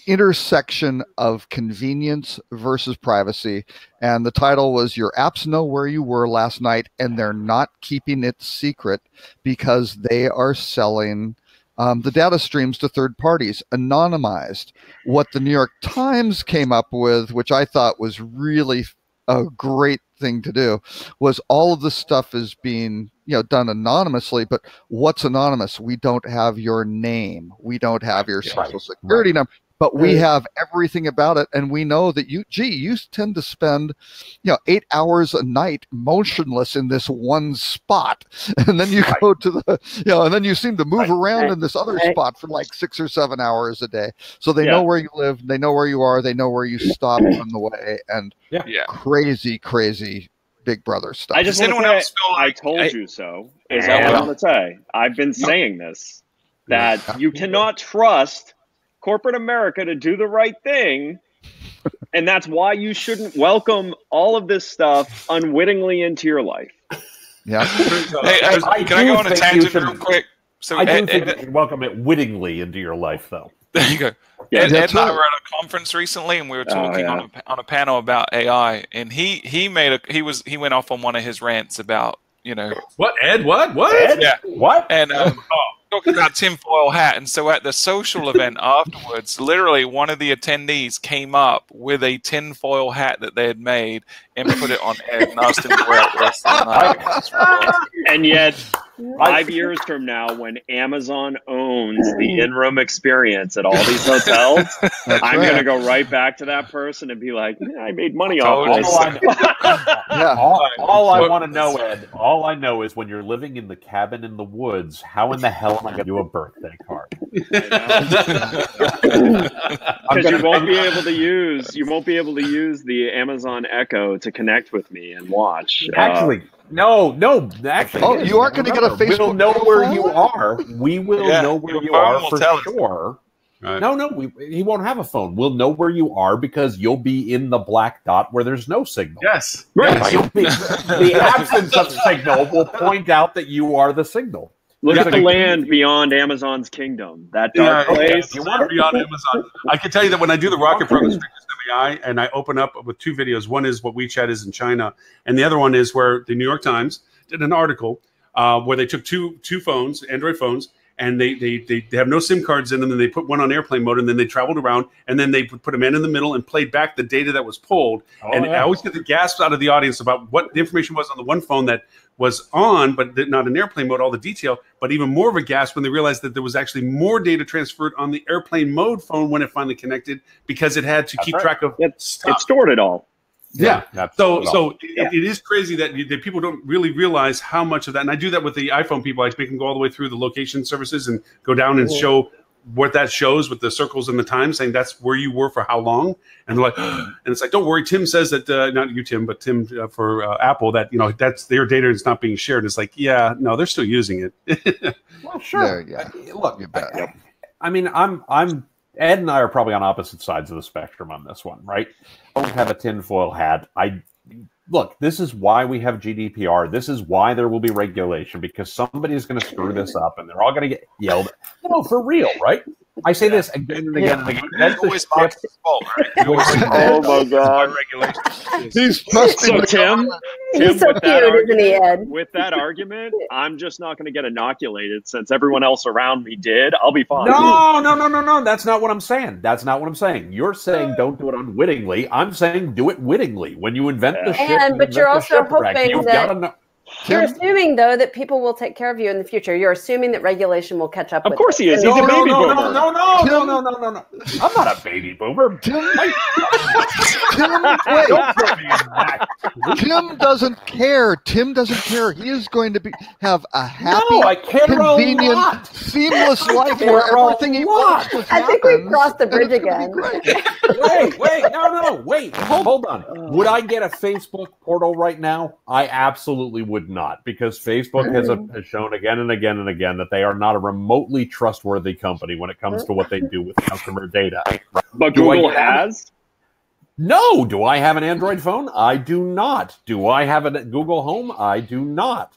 [SPEAKER 2] intersection of convenience versus privacy. And the title was "Your apps know where you were last night, and they're not keeping it secret because they are selling the data streams to third parties, anonymized." What the New York Times came up with, which I thought was really a great thing to do, was all of this stuff is being done anonymously. But what's anonymous? We don't have your name, we don't have your social security number, but we have everything about it. And we know that you tend to spend 8 hours a night motionless in this one spot, and then you go to the and then you seem to move around in this other spot for 6 or 7 hours a day. So they know where you live, they know where you are, they know where you stop on the way, and crazy Big Brother stuff.
[SPEAKER 3] I just want to say, I told you so. Is all I want to say. I've been saying this, that you cannot trust corporate America to do the right thing, and that's why you shouldn't welcome all of this stuff unwittingly into your life.
[SPEAKER 2] Yeah.
[SPEAKER 6] Hey, can I go on a tangent real quick? So
[SPEAKER 4] I do think you should welcome it wittingly into your life, though.
[SPEAKER 6] There you go. Ed and I were at a conference recently, and we were talking on a panel about AI, and he went off on one of his rants about
[SPEAKER 1] what Ed what
[SPEAKER 6] Ed?
[SPEAKER 1] Yeah,
[SPEAKER 4] what
[SPEAKER 6] and talking about tinfoil hat, and so at the social event afterwards, literally one of the attendees came up with a tinfoil hat that they had made and put it on Ed and asked him to wear it the rest of the night.
[SPEAKER 3] And yet, 5 years from now, when Amazon owns the in-room experience at all these hotels, I'm going to go right back to that person and be like, I made money off this.
[SPEAKER 4] All I want to know, Ed, all I know is when you're living in the cabin in the woods, how in the hell am I going to do a birthday card?
[SPEAKER 3] Because you won't be able to use the Amazon Echo to connect with me and watch.
[SPEAKER 4] Actually, no. Actually,
[SPEAKER 2] Oh, you aren't going to get a Facebook.
[SPEAKER 4] We'll know where you are. We will know where you are for sure.
[SPEAKER 1] Right.
[SPEAKER 4] No, he won't have a phone. We'll know where you are because you'll be in the black dot where there's no signal.
[SPEAKER 1] Yes.
[SPEAKER 4] Right. The absence of signal will point out that you are the signal.
[SPEAKER 3] Look at the land beyond Amazon's kingdom. That dark place.
[SPEAKER 1] You want to be on Amazon. I can tell you that when I do the Rocket Progress MEI and I open up with two videos, one is what WeChat is in China, and the other one is where the New York Times did an article where they took two phones, Android phones, and they have no SIM cards in them, and they put one on airplane mode, and then they traveled around, and then they put a man in the middle and played back the data that was pulled. I always get the gasps out of the audience about what the information was on the one phone that was on, but not in airplane mode, all the detail, but even more of a gasp when they realized that there was actually more data transferred on the airplane mode phone when it finally connected because it had to keep track of stuff.
[SPEAKER 3] It stored it all.
[SPEAKER 1] Yeah. So it is crazy that people don't really realize how much of that. And I do that with the iPhone people. I make them go all the way through the location services and go down and show what that shows with the circles and the time, saying that's where you were for how long. And they're like, and it's like, don't worry. Tim says that, not you, Tim, but Tim for Apple, that, that's their data is not being shared. It's like, yeah, no, they're still using it.
[SPEAKER 4] Well, sure.
[SPEAKER 2] Look,
[SPEAKER 4] I mean, I'm Ed and I are probably on opposite sides of the spectrum on this one, right? I don't have a tinfoil hat. Look, this is why we have GDPR. This is why there will be regulation, because somebody's going to screw this up and they're all going to get yelled at. No, for real, right? I say this again and again and again. That's
[SPEAKER 6] always Mark's fault, right?
[SPEAKER 3] Oh my God!
[SPEAKER 2] He's trusting
[SPEAKER 3] So Tim,
[SPEAKER 5] He's so cute, isn't he, Ed?
[SPEAKER 3] with that argument, I'm just not going to get inoculated since everyone else around me did. I'll be fine.
[SPEAKER 4] No. That's not what I'm saying. You're saying don't do it unwittingly. I'm saying do it wittingly. When you invent the ship,
[SPEAKER 5] but you're also hoping that you're assuming, though, that people will take care of you in the future. You're assuming that regulation will catch up.
[SPEAKER 3] Of course he is. He's a baby boomer.
[SPEAKER 4] No. I'm not a baby boomer.
[SPEAKER 2] Tim doesn't care. Tim doesn't care. He is going to have a happy, convenient, seamless life where everything he wants.
[SPEAKER 5] I think we've crossed the bridge again.
[SPEAKER 4] Wait. Hold on. Would I get a Facebook portal right now? I absolutely would not, because Facebook has shown again and again and again that they are not a remotely trustworthy company when it comes to what they do with customer data.
[SPEAKER 3] But Google has?
[SPEAKER 4] No. Do I have an Android phone? I do not. Do I have a Google Home? I do not.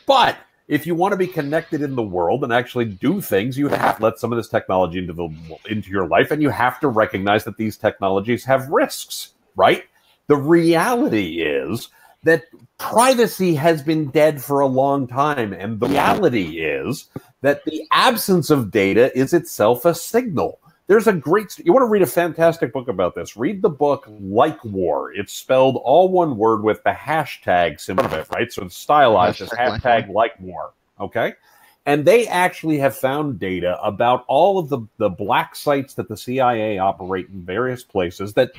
[SPEAKER 4] But if you want to be connected in the world and actually do things, you have to let some of this technology into your life, and you have to recognize that these technologies have risks, right? The reality is that privacy has been dead for a long time, and the reality is that the absence of data is itself a signal. There's a great... You want to read a fantastic book about this? Read the book Like War. It's spelled all one word with the hashtag symbol of it, right? So it's stylized as hashtag Like War, okay? And they actually have found data about all of the black sites that the CIA operate in various places that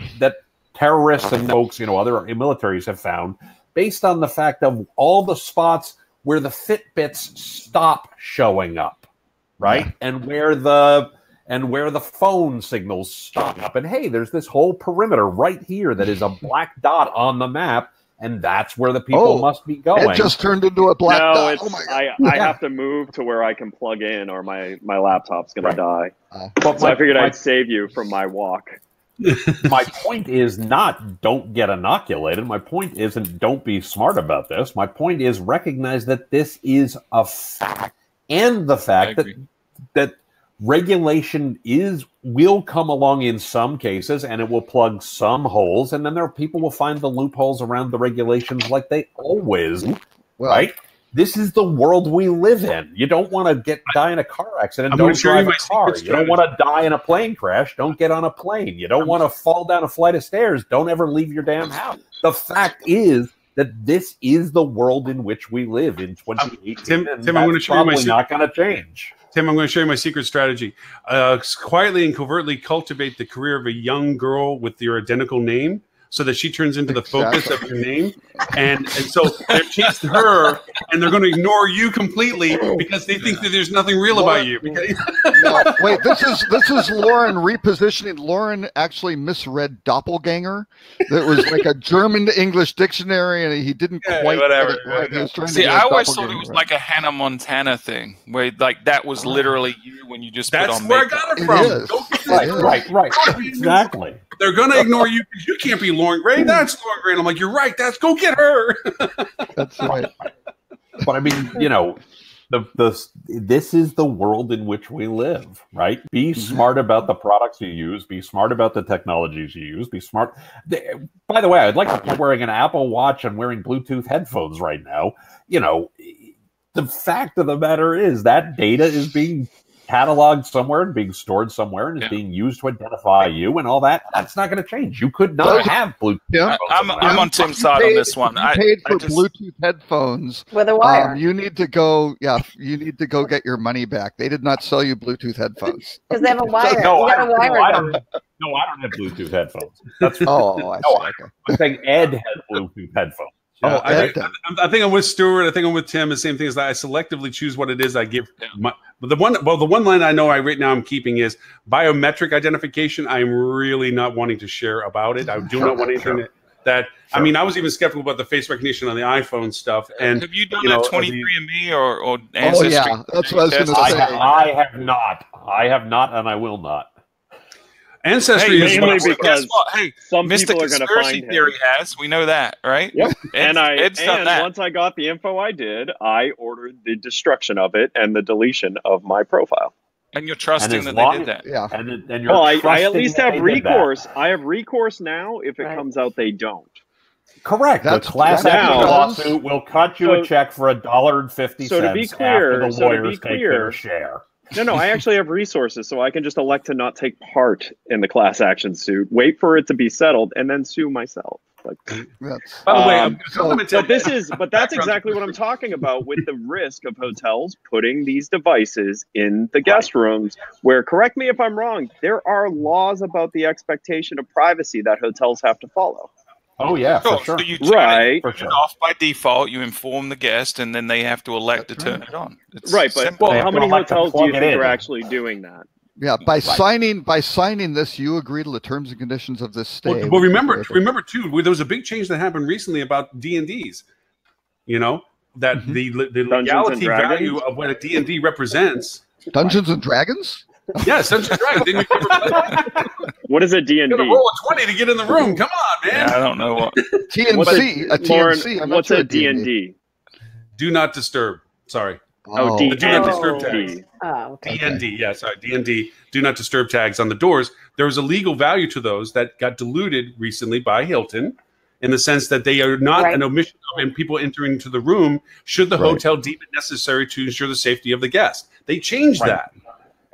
[SPEAKER 4] terrorists and folks, other militaries have found, based on the fact of all the spots where the Fitbits stop showing up, right? Yeah. And where the phone signals stop up. And hey, there's this whole perimeter right here that is a black dot on the map, and that's where the people must be going.
[SPEAKER 2] It just turned into a black dot. Oh my God.
[SPEAKER 3] I have to move to where I can plug in, or my laptop's going to die. So I figured I'd save you from my walk.
[SPEAKER 4] My point is not don't get inoculated. My point isn't don't be smart about this. My point is recognize that this is a fact, and the fact that regulation will come along in some cases, and it will plug some holes, and then people will find the loopholes around the regulations like they always, right? this is the world we live in. You don't want to die in a car accident. Don't drive a car. You don't want to die in a plane crash. Don't get on a plane. You don't want to fall down a flight of stairs. Don't ever leave your damn house. The fact is that this is the world in which we live in 2018.
[SPEAKER 1] Tim, I'm going to show you my secret.
[SPEAKER 4] Not going to change.
[SPEAKER 1] Tim, I'm going to show you my secret strategy. Quietly and covertly cultivate the career of a young girl with your identical name, so that she turns into the focus of your name. And so they're chasing her, and they're going to ignore you completely because they think that there's nothing real about you.
[SPEAKER 2] No, wait, this is Lauren repositioning. Lauren actually misread doppelganger. That was like a German to English dictionary, and he didn't quite
[SPEAKER 6] whatever.
[SPEAKER 2] He was trying to
[SPEAKER 6] See,
[SPEAKER 2] get
[SPEAKER 6] I always thought it
[SPEAKER 2] doppelganger
[SPEAKER 6] was
[SPEAKER 2] right.
[SPEAKER 6] like a Hannah Montana thing, where like that was literally you when you just
[SPEAKER 1] That's
[SPEAKER 6] put on
[SPEAKER 1] where
[SPEAKER 6] makeup.
[SPEAKER 1] I got it
[SPEAKER 2] It
[SPEAKER 1] from.
[SPEAKER 2] is.
[SPEAKER 1] Don't get
[SPEAKER 2] Right,
[SPEAKER 4] Right. Exactly.
[SPEAKER 1] They're going to ignore you because you can't be Lauren Gray. That's Lauren Gray. And I'm like, you're right. Go get her.
[SPEAKER 2] That's right.
[SPEAKER 4] But I mean, this is the world in which we live, right? Be smart about the products you use. Be smart about the technologies you use. Be smart. By the way, I'd like to be wearing an Apple Watch and wearing Bluetooth headphones right now. The fact of the matter is that data is being cataloged somewhere and being stored somewhere and is being used to identify you and all that. That's not going to change. You could not have Bluetooth.
[SPEAKER 2] Yeah.
[SPEAKER 6] I'm on Tim's side on this one.
[SPEAKER 2] You paid for Bluetooth headphones
[SPEAKER 5] with a wire.
[SPEAKER 2] You need to go. Yeah, you need to go get your money back. They did not sell you Bluetooth headphones
[SPEAKER 5] Because they have a wire.
[SPEAKER 4] No,
[SPEAKER 5] you got a wire.
[SPEAKER 4] I don't have Bluetooth headphones. That's
[SPEAKER 2] I see. Okay.
[SPEAKER 4] I'm saying Ed has Bluetooth headphones.
[SPEAKER 1] I think I'm with Stuart. I think I'm with Tim. The same thing is that I selectively choose what it is I give. The one line I know right now I'm keeping is biometric identification. I'm really not wanting to share about it. I do not want anything that. I mean, I was even skeptical about the face recognition on the iPhone stuff. And
[SPEAKER 6] have you done a 23andMe or Ancestry?
[SPEAKER 2] Oh yeah, that's what I was going to say.
[SPEAKER 4] I have not, and I will not.
[SPEAKER 1] Ancestry is
[SPEAKER 3] mainly
[SPEAKER 1] because
[SPEAKER 3] because some
[SPEAKER 6] Mr.
[SPEAKER 3] people are going to
[SPEAKER 6] Conspiracy
[SPEAKER 3] find
[SPEAKER 6] Theory
[SPEAKER 3] him.
[SPEAKER 6] has. We know that, right?
[SPEAKER 3] Yep. And
[SPEAKER 6] Ed's done that.
[SPEAKER 3] once I got the info I ordered the destruction of it and the deletion of my profile.
[SPEAKER 6] And you're trusting that
[SPEAKER 4] long-
[SPEAKER 6] they did that.
[SPEAKER 2] Yeah.
[SPEAKER 4] And you're
[SPEAKER 3] Well, I
[SPEAKER 4] trusting
[SPEAKER 3] at least
[SPEAKER 4] that
[SPEAKER 3] have
[SPEAKER 4] they did that.
[SPEAKER 3] recourse. I have recourse now if it
[SPEAKER 5] Right.
[SPEAKER 3] comes out they don't.
[SPEAKER 4] Correct.
[SPEAKER 2] That's-
[SPEAKER 4] the class
[SPEAKER 2] that's
[SPEAKER 4] action
[SPEAKER 2] because-
[SPEAKER 4] lawsuit will cut you a check for $1.50
[SPEAKER 3] So to be clear-
[SPEAKER 4] after the
[SPEAKER 3] so to be
[SPEAKER 4] lawyers take
[SPEAKER 3] clear-
[SPEAKER 4] their share.
[SPEAKER 3] No, I actually have resources, so I can just elect to not take part in the class action suit, wait for it to be settled, and then sue myself. Like,
[SPEAKER 2] That's,
[SPEAKER 1] By the way,
[SPEAKER 3] but that's exactly what I'm talking about with the risk of hotels putting these devices in the guest rooms where, correct me if I'm wrong, there are laws about the expectation of privacy that hotels have to follow.
[SPEAKER 4] Oh yeah, for sure.
[SPEAKER 6] So you
[SPEAKER 3] Right.
[SPEAKER 6] turn it off by default. You inform the guest, and then they have to elect to turn it on. It's
[SPEAKER 3] Right, but
[SPEAKER 6] simple.
[SPEAKER 4] They have
[SPEAKER 3] how
[SPEAKER 4] to
[SPEAKER 3] many
[SPEAKER 4] elect to
[SPEAKER 3] hotels do
[SPEAKER 4] plug
[SPEAKER 3] you
[SPEAKER 4] it
[SPEAKER 3] think
[SPEAKER 4] in.
[SPEAKER 3] are actually doing that?
[SPEAKER 2] yeah. By signing this, you agree to the terms and conditions of this stay.
[SPEAKER 1] Well, remember too, there was a big change that happened recently about D&Ds. That the legality value of what a D&D represents.
[SPEAKER 2] Dungeons and Dragons.
[SPEAKER 1] Yes, Dungeons and Dragons. Didn't you ever play?
[SPEAKER 3] What is a D&D?
[SPEAKER 1] You gotta roll a 20 to get in the room. Come on, man.
[SPEAKER 6] Yeah, I don't know what.
[SPEAKER 2] TNC. A
[SPEAKER 3] Lauren,
[SPEAKER 2] TNC. I'm not
[SPEAKER 3] what's
[SPEAKER 2] sure
[SPEAKER 3] a D&D?
[SPEAKER 1] Do not disturb. Sorry.
[SPEAKER 3] Oh,
[SPEAKER 1] Do not disturb
[SPEAKER 3] D&D.
[SPEAKER 1] tags.
[SPEAKER 5] Oh, okay.
[SPEAKER 1] D&D, yeah, sorry, D&D, do not disturb tags on the doors. There was a legal value to those that got diluted recently by Hilton in the sense that they are not
[SPEAKER 5] Right.
[SPEAKER 1] an omission of people entering into the room should the
[SPEAKER 2] Right.
[SPEAKER 1] hotel deem it necessary to ensure the safety of the guest. They changed
[SPEAKER 4] Right.
[SPEAKER 1] that.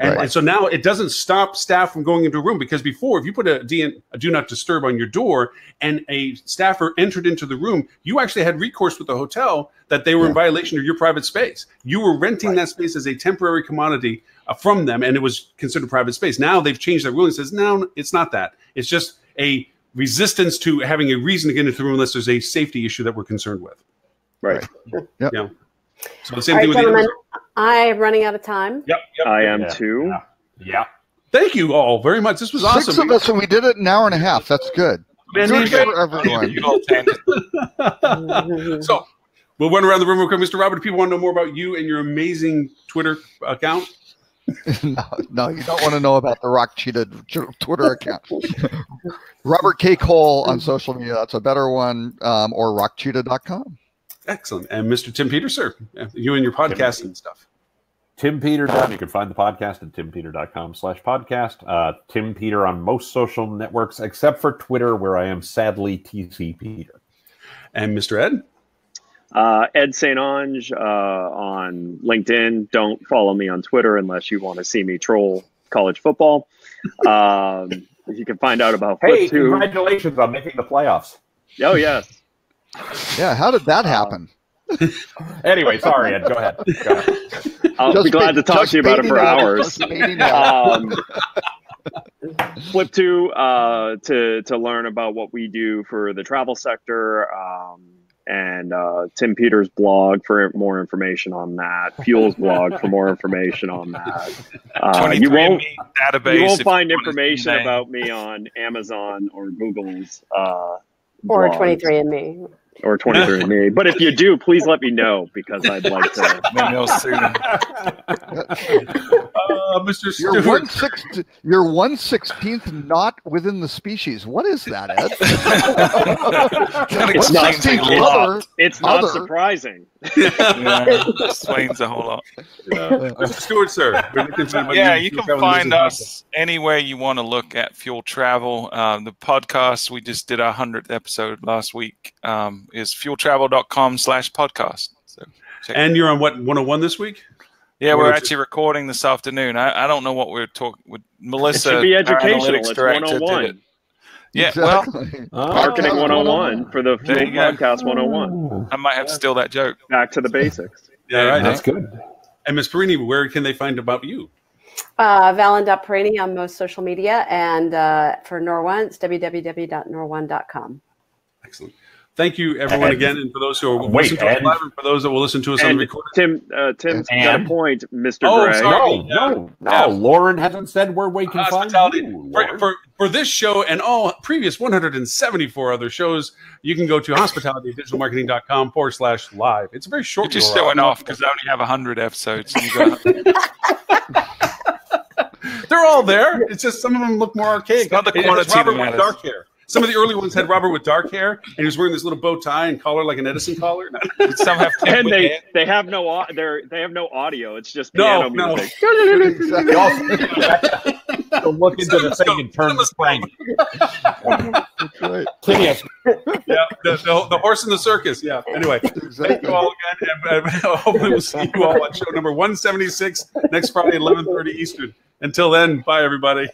[SPEAKER 1] And so now it doesn't stop staff from going into a room because before, if you put a do not disturb on your door and a staffer entered into the room, you actually had recourse with the hotel that they were in violation of your private space. You were renting that space as a temporary commodity from them, and it was considered private space. Now they've changed their ruling and says, no, it's not that. It's just a resistance to having a reason to get into the room unless there's a safety issue that we're concerned with.
[SPEAKER 3] Right.
[SPEAKER 2] Yep.
[SPEAKER 1] Yeah. So the same
[SPEAKER 5] All
[SPEAKER 1] thing
[SPEAKER 5] right,
[SPEAKER 1] with
[SPEAKER 5] gentlemen,
[SPEAKER 1] the
[SPEAKER 5] I'm running out of time.
[SPEAKER 1] Yep.
[SPEAKER 3] I am
[SPEAKER 4] Yeah.
[SPEAKER 3] too.
[SPEAKER 4] Yeah.
[SPEAKER 1] Thank you all very much. This was awesome.
[SPEAKER 2] 6 of us, and we did it in an hour and a half. That's good.
[SPEAKER 1] Man,
[SPEAKER 2] Good
[SPEAKER 1] man,
[SPEAKER 2] for everyone.
[SPEAKER 6] You all tangent.
[SPEAKER 1] So we'll run around the room real quick. Mr. Robert, if people want to know more about you and your amazing Twitter account.
[SPEAKER 2] No, you don't want to know about the Rock Cheetah Twitter account. Robert K. Cole on social media. That's a better one. Or rockcheetah.com.
[SPEAKER 1] Excellent. And Mr. Tim Peters, sir, you and your podcast and stuff.
[SPEAKER 4] TimPeter.com. You can find the podcast at timpeter.com/podcast. Tim Peter on most social networks except for Twitter, where I am sadly TC Peter.
[SPEAKER 1] And Mr. Ed?
[SPEAKER 3] Ed St. Ange on LinkedIn. Don't follow me on Twitter unless you want to see me troll college football. You can find out about
[SPEAKER 4] Hey,
[SPEAKER 3] Flip 2.
[SPEAKER 4] congratulations on making the playoffs.
[SPEAKER 3] Oh, yes.
[SPEAKER 2] Yeah, how did that happen?
[SPEAKER 4] Anyway, sorry, Ed. Go ahead.
[SPEAKER 3] I'll be glad to talk to you about it for hours. Flip 2 to learn about what we do for the travel sector, and Tim Peters' blog for more information on that. Fuel's blog for more information on that. You won't find information about me on Amazon or Google's
[SPEAKER 5] Or
[SPEAKER 3] blogs.
[SPEAKER 5] 23andMe.
[SPEAKER 3] Or 23andMe. But if you do, please let me know, because I'd like to.
[SPEAKER 1] Mr.
[SPEAKER 2] You're
[SPEAKER 1] Stewart.
[SPEAKER 2] you're 1/16th not within the species. What is that, Ed?
[SPEAKER 6] It's not,
[SPEAKER 3] it's not surprising.
[SPEAKER 6] Explains a whole lot.
[SPEAKER 1] Mr. Stewart, sir.
[SPEAKER 6] Yeah, you can find us anywhere you want to look at Fuel Travel. The podcast, we just did our 100th episode last week, is fueltravel.com/podcast. So
[SPEAKER 1] and you're on what, 101 this week?
[SPEAKER 6] Yeah, we're actually recording this afternoon. I don't know what we're talking with Melissa.
[SPEAKER 3] It should be educational.
[SPEAKER 6] It's
[SPEAKER 3] 101.
[SPEAKER 6] Yeah,
[SPEAKER 2] exactly.
[SPEAKER 6] well,
[SPEAKER 3] Marketing 101 for the Fuel Podcast 101.
[SPEAKER 6] I might have to steal that joke.
[SPEAKER 3] Back to the basics.
[SPEAKER 1] Yeah, right.
[SPEAKER 4] That's good.
[SPEAKER 1] And Ms. Perini, where can they find about you?
[SPEAKER 5] Valen.Perini on most social media, and for Nor1, it's www.nor1.com.
[SPEAKER 1] Excellent. Thank you, everyone, again, and for those who are listening to us live, and for those that will listen to us on the recording.
[SPEAKER 3] Tim's got a point, Mr. Gray.
[SPEAKER 1] Sorry.
[SPEAKER 4] No. Lauren hasn't said where we can find you.
[SPEAKER 1] For this show and all previous 174 other shows, you can go to hospitalitydigitalmarketing.com/live. It's a very short.
[SPEAKER 6] You're just showing off because I only have 100 episodes.
[SPEAKER 1] They're all there. It's just some of them look more archaic.
[SPEAKER 6] It's not the quantity
[SPEAKER 1] Robert
[SPEAKER 6] that
[SPEAKER 1] with
[SPEAKER 6] matters.
[SPEAKER 1] dark hair. Some of the early ones had Robert with dark hair, and he was wearing this little bow tie and collar like an Edison collar.
[SPEAKER 6] Some have
[SPEAKER 3] And they have no audio. It's just
[SPEAKER 1] No,
[SPEAKER 3] piano
[SPEAKER 1] no.
[SPEAKER 3] music.
[SPEAKER 2] Exactly.
[SPEAKER 4] So look into the thing and turn the crank.
[SPEAKER 2] That's right.
[SPEAKER 4] Yes.
[SPEAKER 1] Yeah, the horse in the circus. Yeah. Anyway, thank you all again. And hopefully we'll see you all on show number 176 next Friday, 11:30 Eastern. Until then, bye, everybody.